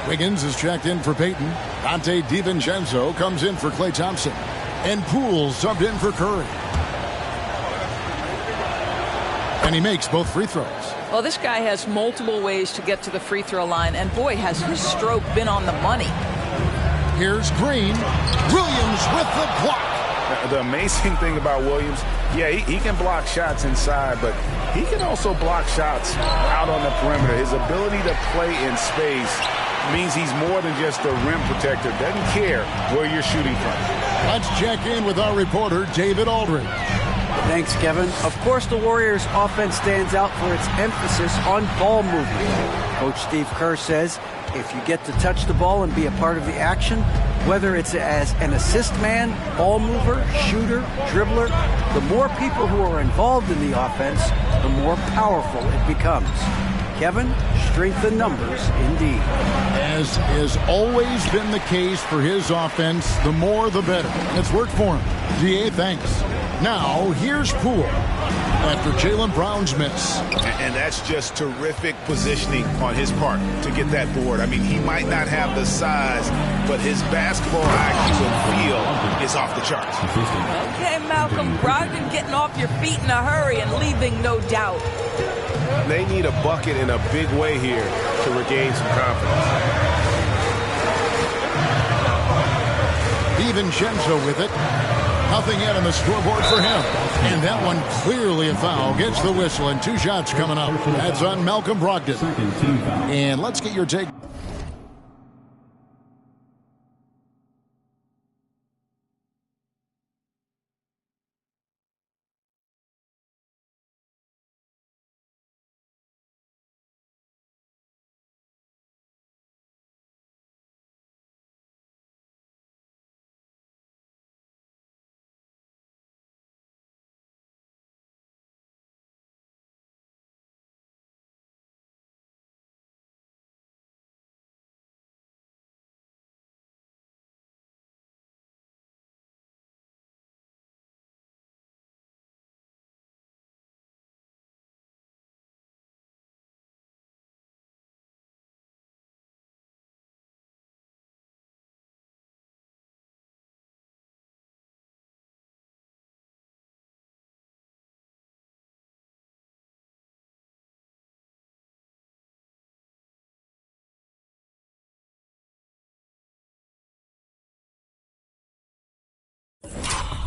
Wiggins is checked in for Payton. Dante DiVincenzo comes in for Klay Thompson. And Poole subbed in for Curry. And he makes both free throws. Well, this guy has multiple ways to get to the free throw line, and boy, has his stroke been on the money. Here's Green. Williams with the block. The amazing thing about Williams, yeah, he can block shots inside, but he can also block shots out on the perimeter. His ability to play in space means he's more than just a rim protector. Doesn't care where you're shooting from. Let's check in with our reporter, David Aldridge. Thanks, Kevin. Of course, the Warriors' offense stands out for its emphasis on ball movement. Coach Steve Kerr says if you get to touch the ball and be a part of the action, whether it's as an assist man, ball mover, shooter, dribbler, the more people who are involved in the offense, the more powerful it becomes. Kevin, strength in numbers, indeed. As has always been the case for his offense, the more the better. It's worked for him. GA, thanks. Now, here's Poole after Jaylen Brown's miss. And that's just terrific positioning on his part to get that board. I mean, he might not have the size, but his basketball IQ and feel is off the charts. Okay, Malcolm Brogdon getting off your feet in a hurry and leaving no doubt. They need a bucket in a big way here to regain some confidence. DiVincenzo with it. Nothing yet on the scoreboard for him. And that one clearly a foul. Gets the whistle and 2 shots coming up. That's on Malcolm Brogdon. And let's get your take.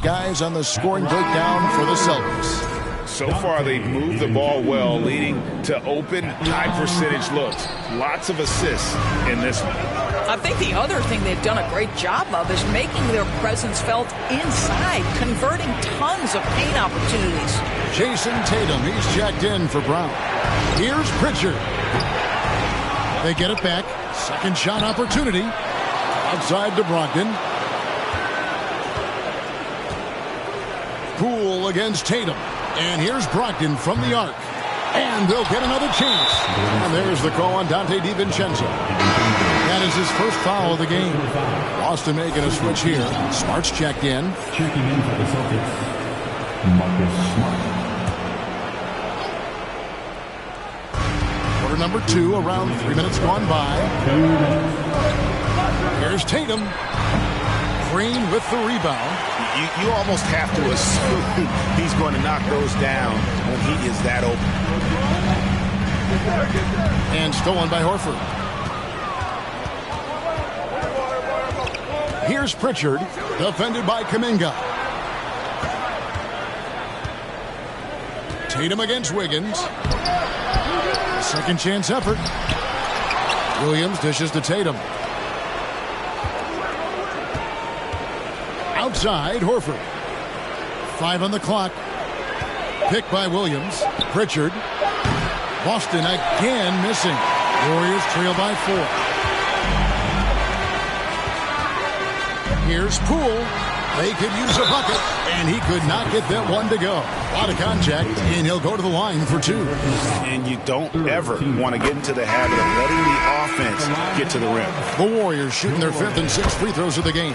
Guys on the scoring breakdown for the Celtics. So far, they've moved the ball well, leading to open, high-percentage looks. Lots of assists in this one. I think the other thing they've done a great job of is making their presence felt inside, converting tons of paint opportunities. Jason Tatum, he's checked in for Brown. Here's Pritchard. They get it back. Second shot opportunity. Outside to Brogdon. Poole against Tatum. And here's Brogdon from the arc. And they'll get another chance. And there's the call on Dante DiVincenzo. That is his first foul of the game. Boston making a switch here. Smart's checked in. Checking in for the Celtics, Marcus Smart. Quarter number 2, around 3 minutes gone by. Here's Tatum. Green with the rebound. You almost have to assume he's going to knock those down when he is that open. And stolen by Horford. Here's Pritchard, defended by Kuminga. Tatum against Wiggins. Second chance effort. Williams dishes to Tatum. Outside, Horford. 5 on the clock. Picked by Williams. Pritchard. Boston again missing. Warriors trail by 4. Here's Poole. They could use a bucket, and he could not get that one to go. A lot of contact, and he'll go to the line for 2. And you don't ever want to get into the habit of letting the offense get to the rim. The Warriors shooting their 5th and 6th free throws of the game.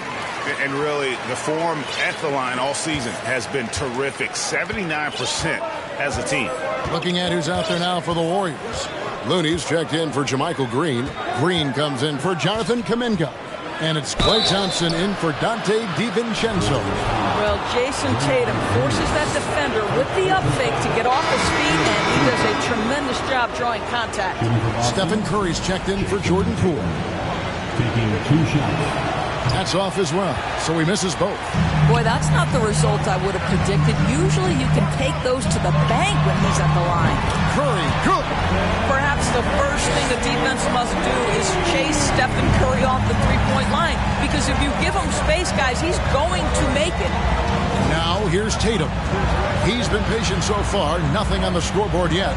And really, the form at the line all season has been terrific. 79% as a team. Looking at who's out there now for the Warriors. Looney's checked in for JaMychal Green. Green comes in for Jonathan Kuminga. And it's Klay Thompson in for Dante DiVincenzo. Well, Jason Tatum forces that defender with the up fake to get off his feet, and he does a tremendous job drawing contact. Stephen Curry's checked in for Jordan Poole. Taking 2 shots. That's off as well, so he misses both. Boy, that's not the result I would have predicted. Usually you can take those to the bank when he's at the line. Curry, good. Perhaps the first thing a defense must do is chase Stephen Curry off the three-point line, because if you give him space, guys, he's going to make it. Now here's Tatum. He's been patient so far, nothing on the scoreboard yet.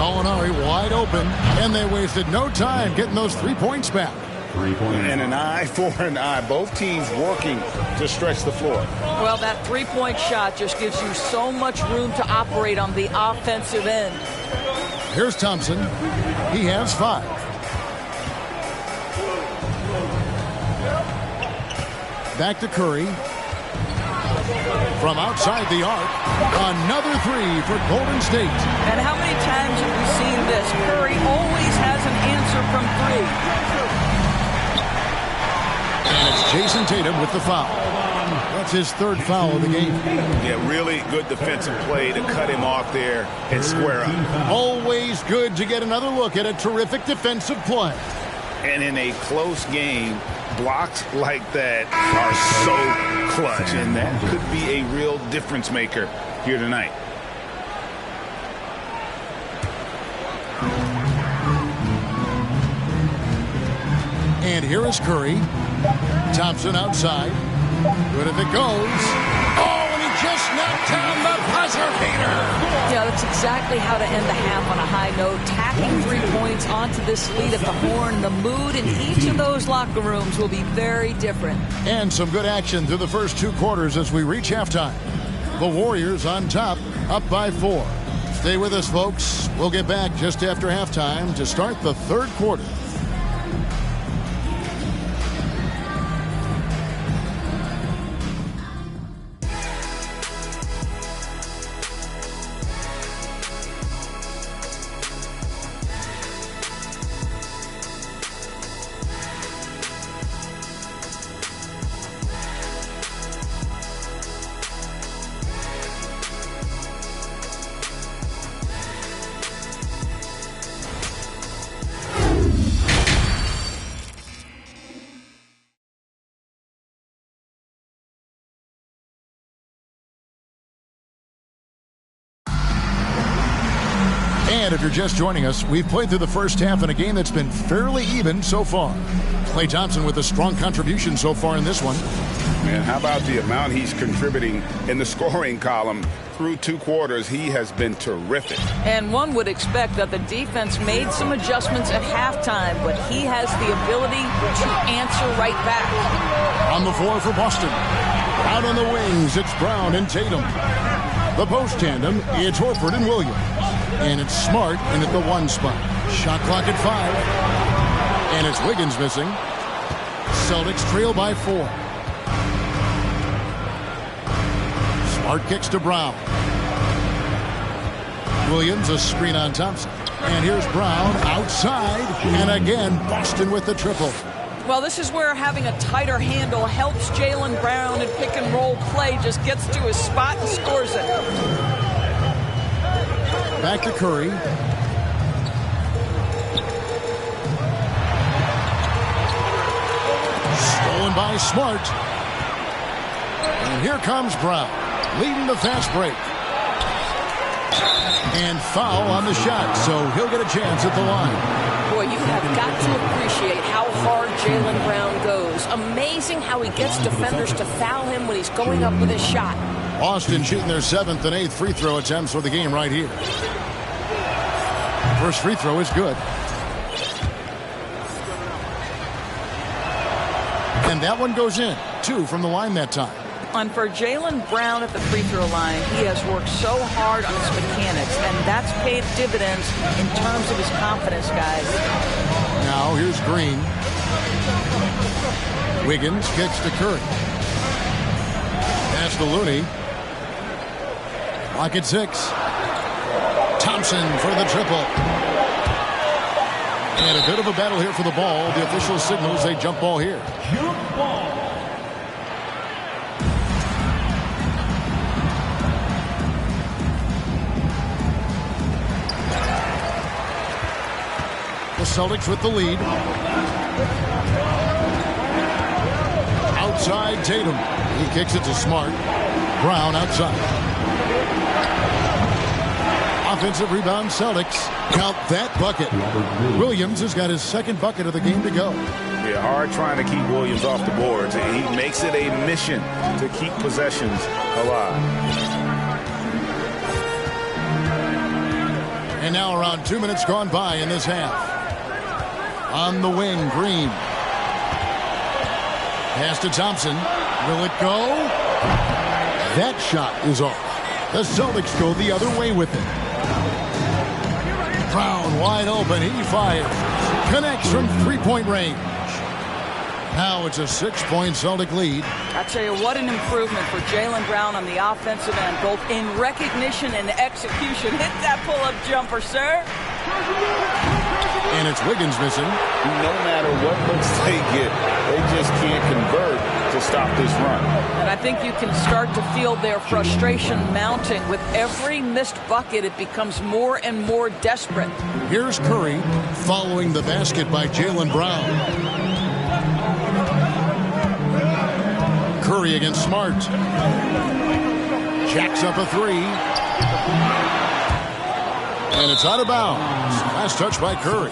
Gallinari wide open, and they wasted no time getting those 3 points back. And an eye for an eye. Both teams working to stretch the floor. Well, that three-point shot just gives you so much room to operate on the offensive end. Here's Thompson. He has 5. Back to Curry. From outside the arc, another 3 for Golden State. And how many times have we seen this? Curry always has an answer from 3. And it's Jason Tatum with the foul. That's his 3rd foul of the game. Yeah, really good defensive play to cut him off there and square up. Always good to get another look at a terrific defensive play. And in a close game, blocks like that are so clutch, and that could be a real difference maker here tonight. And here is Curry. Thompson outside. Good if it goes. Oh, and he just knocked down the buzzer beater. Yeah, that's exactly how to end the half on a high note. Tacking 3 points onto this lead at the horn. The mood in each of those locker rooms will be very different. And some good action through the first 2 quarters as we reach halftime. The Warriors on top, up by 4. Stay with us, folks. We'll get back just after halftime to start the 3rd quarter. And if you're just joining us, we've played through the first half in a game that's been fairly even so far. Klay Thompson with a strong contribution so far in this one. Man, how about the amount he's contributing in the scoring column? Through 2 quarters, he has been terrific. And one would expect that the defense made some adjustments at halftime, but he has the ability to answer right back. On the floor for Boston. Out on the wings, it's Brown and Tatum. The post tandem, it's Horford and Williams. And it's Smart in at the 1 spot. Shot clock at 5. And it's Wiggins missing. Celtics trail by 4. Smart kicks to Brown. Williams a screen on Thompson. And here's Brown outside. And again, Boston with the triple. Well, this is where having a tighter handle helps Jaylen Brown in pick and roll play. Just gets to his spot and scores it. Back to Curry. Stolen Stolen by Smart. And here comes Brown, leading the fast break. And foul on the shot, so he'll get a chance at the line. Boy, you have got to appreciate how hard Jaylen Brown goes. Amazing how he gets defenders to foul him when he's going up with his shot. Boston shooting their 7th and 8th free throw attempts for the game right here. First free throw is good. And that one goes in. 2 from the line that time. And for Jaylen Brown at the free throw line, he has worked so hard on his mechanics, and that's paid dividends in terms of his confidence, guys. Now here's Green. Wiggins kicks to Curry. Pass to Looney. Lock at 6. Thompson for the triple. And a bit of a battle here for the ball. The official signals a jump ball here. Jump ball. The Celtics with the lead. Outside Tatum. He kicks it to Smart. Brown outside. Offensive rebound Celtics. Count that bucket. Williams has got his 2nd bucket of the game to go. Yeah, hard trying to keep Williams off the boards. He makes it a mission to keep possessions alive. And now around 2 minutes gone by in this half. On the wing, Green. Pass to Thompson. Will it go? That shot is off. The Celtics go the other way with it. Brown wide open. He fires. Connects from 3-point range. Now it's a 6-point Celtic lead. I tell you what, an improvement for Jaylen Brown on the offensive end, both in recognition and execution. Hit that pull-up jumper, sir. And it's Wiggins missing. No matter what looks they get, they just can't convert to stop this run. And I think you can start to feel their frustration mounting. With every missed bucket, it becomes more and more desperate. Here's Curry following the basket by Jaylen Brown. Curry against Smart. Jacks up a 3. And it's out of bounds. Last touch by Curry.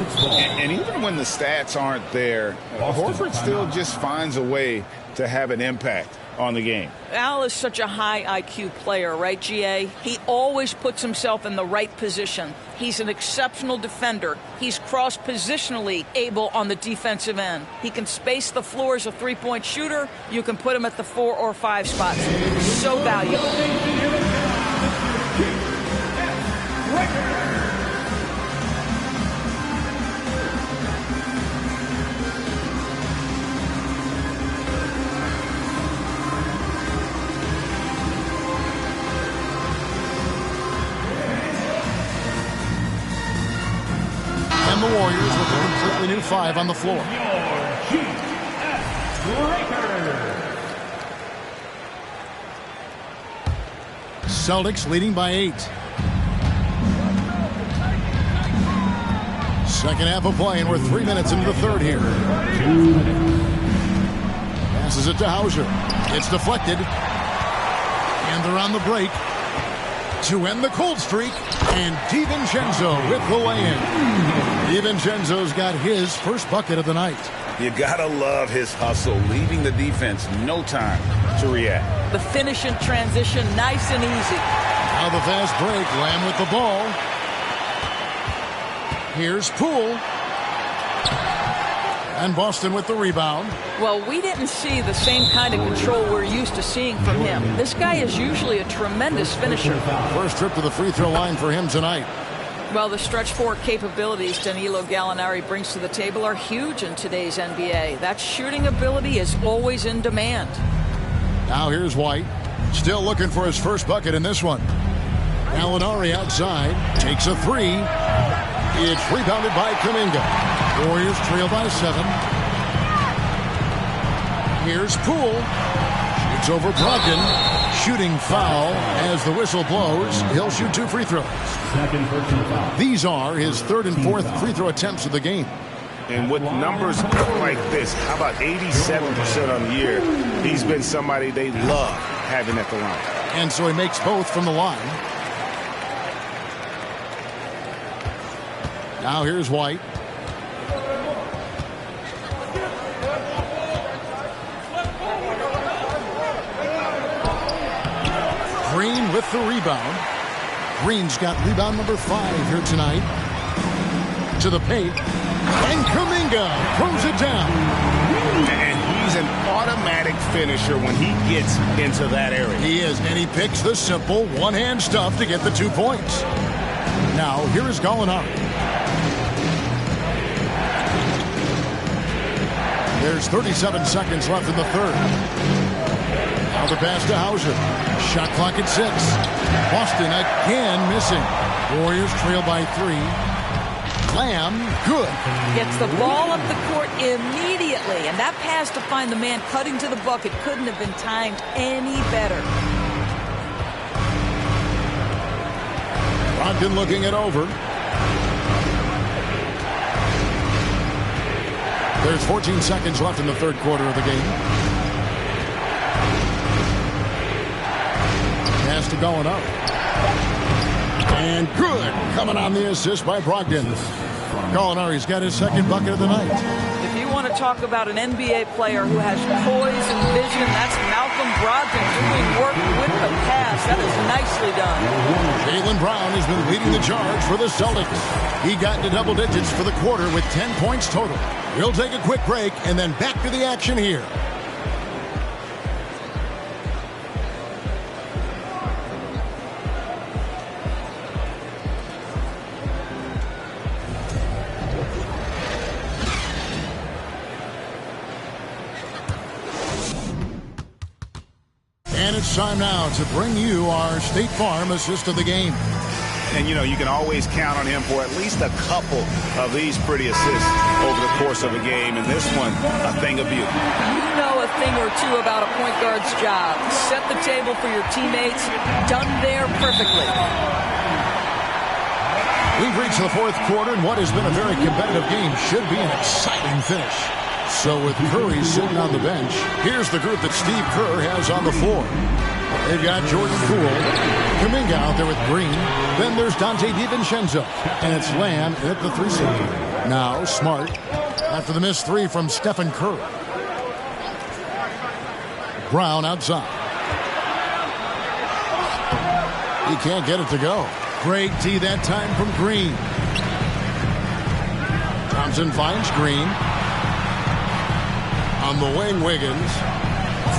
And even when the stats aren't there, Horford still just finds a way to have an impact on the game. Al is such a high IQ player, right, GA? He always puts himself in the right position. He's an exceptional defender. He's cross-positionally able on the defensive end. He can space the floor as a 3-point shooter. You can put him at the 4 or 5 spots. So valuable. And the Warriors with a completely new 5 on the floor. Celtics leading by 8. Second half of play, and we're 3 minutes into the third here. Passes it to Hauser. It's deflected. And they're on the break to end the cold streak. And DiVincenzo with the lay-in. DiVincenzo's got his first bucket of the night. You gotta love his hustle, leaving the defense no time to react. The finish in transition, nice and easy. Now the fast break, Lamb with the ball. Here's Poole. And Boston with the rebound. Well, we didn't see the same kind of control we're used to seeing from him. This guy is usually a tremendous finisher. First trip to the free throw line for him tonight. Well, the stretch four capabilities Danilo Gallinari brings to the table are huge in today's NBA. That shooting ability is always in demand. Now here's White. Still looking for his first bucket in this one. Gallinari outside. Takes a 3. It's rebounded by Kuminga. Warriors trail by 7. Here's Poole. Shoots over Brogdon. Shooting foul as the whistle blows. He'll shoot 2 free throws. These are his 3rd and 4th free throw attempts of the game. And with numbers like this, how about 87% on the year? He's been somebody they love having at the line. And so he makes both from the line. Now here's White. Green with the rebound. Green's got rebound number 5 here tonight. To the paint. And Kuminga throws it down. And he's an automatic finisher when he gets into that area. He is, and he picks the simple one-hand stuff to get the 2 points. Now, here is Gallinari. There's 37 seconds left in the third. Now the pass to Hauser. Shot clock at 6. Boston again missing. Warriors trail by 3. Lamb, good. Gets the ball up the court immediately, and that pass to find the man cutting to the bucket couldn't have been timed any better. Brogdon looking it over. There's 14 seconds left in the third quarter of the game. Pass to going up. And good. Coming on the assist by Brogdon. Gallinari's got his second bucket of the night. If you want to talk about an NBA player who has poise and vision, that's Malcolm Brogdon doing work with the pass. That is nicely done. Jaylen Brown has been leading the charge for the Celtics. He got into double digits for the quarter with 10 points total. We'll take a quick break and then back to the action here. And it's time now to bring you our State Farm assist of the game. And, you know, you can always count on him for at least a couple of these pretty assists over the course of a game. And this one, a thing of beauty. You know a thing or two about a point guard's job. Set the table for your teammates. Done there perfectly. We've reached the fourth quarter, and what has been a very competitive game should be an exciting finish. So with Curry sitting on the bench, here's the group that Steve Kerr has on the floor. They've got Jordan Poole, Kuminga out there with Green. Then there's Dante DiVincenzo, and it's Lamb at the 3 seed. Now Smart after the missed 3 from Stephen Curry. Brown outside. He can't get it to go. Great D that time from Green. Thompson finds Green. On the wing, Wiggins.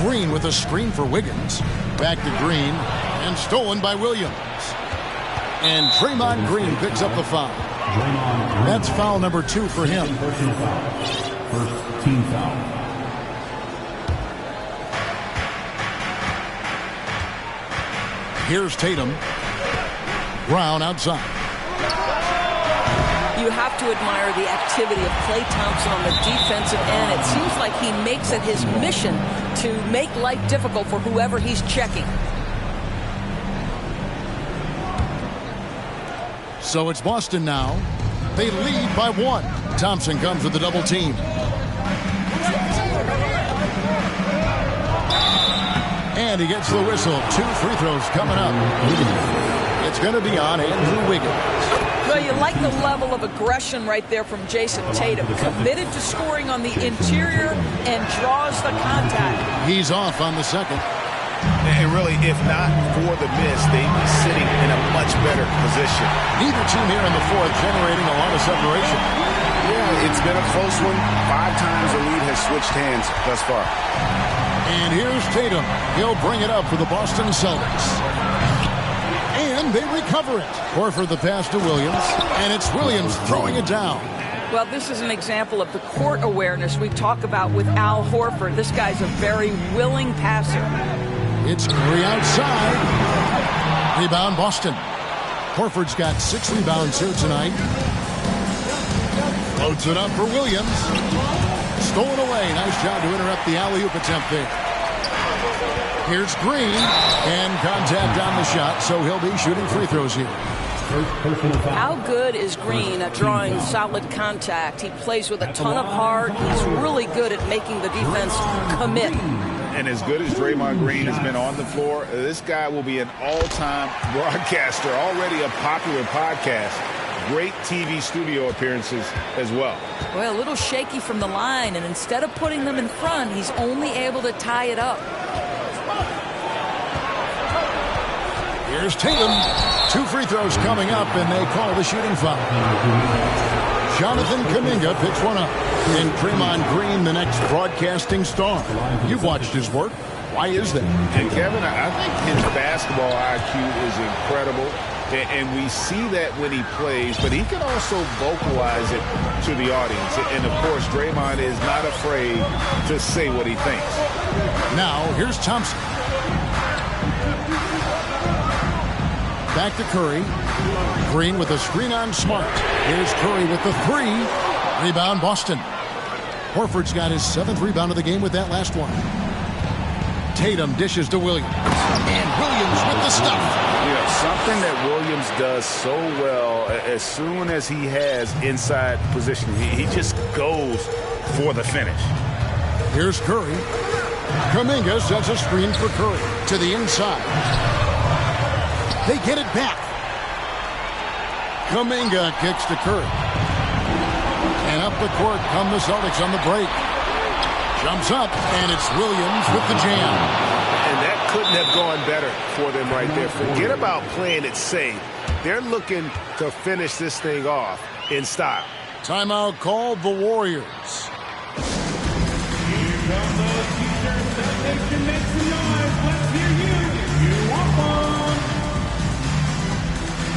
Green with a screen for Wiggins. Back to Green. And stolen by Williams. And Draymond Green picks up the foul. That's foul number 2 for him. First team foul. Here's Tatum. Brown outside. You have to admire the activity of Klay Thompson on the defensive end. It seems like he makes it his mission to make life difficult for whoever he's checking. So it's Boston now. They lead by 1. Thompson comes with the double team. And he gets the whistle. 2 free throws coming up. It's going to be on Andrew Wiggins. Well, you like the level of aggression right there from Jason Tatum. Committed to scoring on the interior and draws the contact. He's off on the second. And really, if not for the miss, they'd be sitting in a much better position. Neither team here in the fourth generating a lot of separation. Yeah, it's been a close one. 5 times the lead has switched hands thus far. And here's Tatum. He'll bring it up for the Boston Celtics. And they recover it. Horford the pass to Williams. And it's Williams throwing it down. Well, this is an example of the court awareness we talk about with Al Horford. This guy's a very willing passer. It's Curry outside. Rebound Boston. Horford's got 6 rebounds here tonight. Loads it up for Williams. Stolen away. Nice job to interrupt the alley-oop attempt there. Here's Green. And contact on the shot, so he'll be shooting free throws here. How good is Green at drawing solid contact? He plays with a ton of heart. He's really good at making the defense commit. And as good as Draymond Green has been on the floor, this guy will be an all-time broadcaster, already a popular podcast. Great TV studio appearances as well. Well, a little shaky from the line, and instead of putting them in front, he's only able to tie it up. Here's Tatum. 2 free throws coming up, and they call the shooting foul. Jonathan Kuminga picks one up. And Draymond Green, the next broadcasting star. You've watched his work. Why is that? And Kevin, I think his basketball IQ is incredible. And we see that when he plays, but he can also vocalize it to the audience. And, of course, Draymond is not afraid to say what he thinks. Now, here's Thompson. Back to Curry. Green with a screen on Smart. Here's Curry with the 3. Rebound, Boston. Horford's got his 7th rebound of the game with that last one. Tatum dishes to Williams. And Williams with the stuff. Yeah, something that Williams does so well, as soon as he has inside position, he just goes for the finish. Here's Curry. Kuminga sets a screen for Curry to the inside. They get it back. Kuminga kicks to Curry. And up the court come the Celtics on the break. Jumps up, and it's Williams with the jam. And that couldn't have gone better for them right there. Forget about playing it safe. They're looking to finish this thing off in style. Timeout called the Warriors.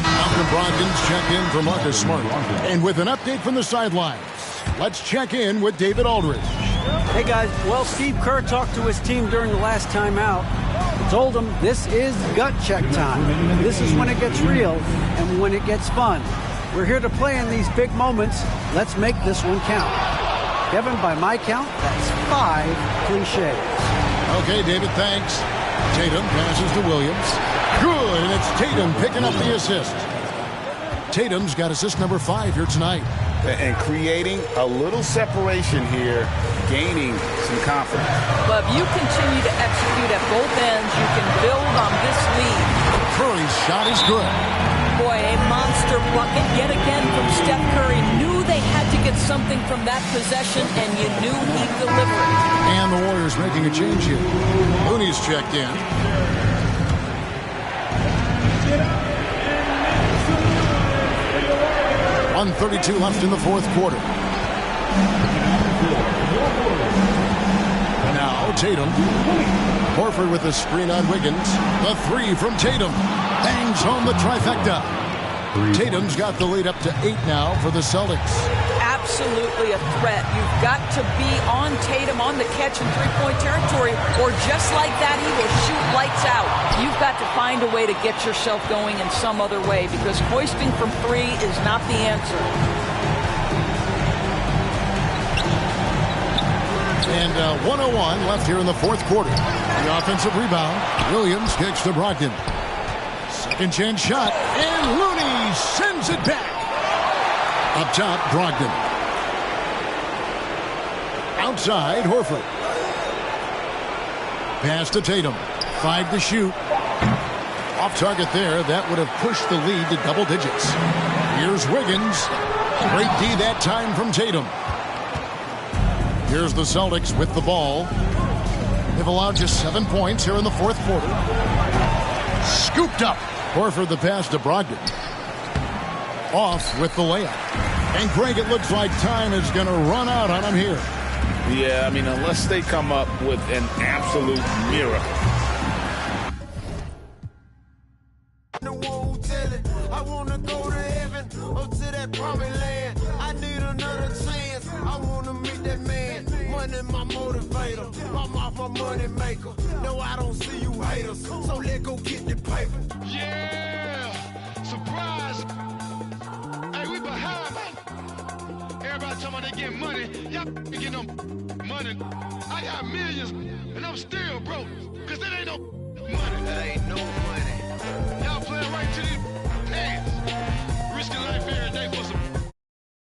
Malcolm Brogdon's check in for Marcus Smart. And with an update from the sidelines, let's check in with David Aldridge. Hey guys, well, Steve Kerr talked to his team during the last timeout. He told them this is gut check time. This is when it gets real and when it gets fun. We're here to play in these big moments. Let's make this one count. Kevin, by my count, that's 5 cliches. Okay, David, thanks. Tatum passes to Williams. Good, and it's Tatum picking up the assist. Tatum's got assist number 5 here tonight. And creating a little separation here, gaining some confidence. But if you continue to execute at both ends, you can build on this lead. Curry's shot is good. Boy, a monster bucket yet again from Steph Curry. Knew they had to get something from that possession, and you knew he'd deliver it. And the Warriors making a change here. Looney's checked in. .132 left in the fourth quarter. Now Tatum. Horford with a screen on Wiggins. The 3 from Tatum. Bangs home the trifecta. Tatum's got the lead up to 8 now for the Celtics. Absolutely a threat. You've got to be on Tatum on the catch in three-point territory, or just like that, he will shoot lights out. You've got to find a way to get yourself going in some other way, because hoisting from 3 is not the answer. And 1:01 left here in the fourth quarter. The offensive rebound. Williams kicks to Brogdon. Second chance shot, and Looney sends it back. Up top, Brogdon. Outside, Horford. Pass to Tatum. 5 to shoot. Off target there. That would have pushed the lead to double digits. Here's Wiggins. Great D that time from Tatum. Here's the Celtics with the ball. They've allowed just 7 points here in the fourth quarter. Scooped up. Horford the pass to Brogdon. Off with the layup. And Greg, it looks like time is going to run out on him here. Yeah, I mean, unless they come up with an absolute miracle. I wanna go to heaven or to that promised land. I need another chance. I wanna meet that man. Money my motivator. My mouth my money maker. No, I don't see you haters. So let go get the paper. Yeah! Surprise! Hey, we behind, man. Everybody talking about they getting money. Y'all get no money. I got millions, and I'm still broke. Cause there ain't no money. There ain't no money. Y'all playing right to these Risking life every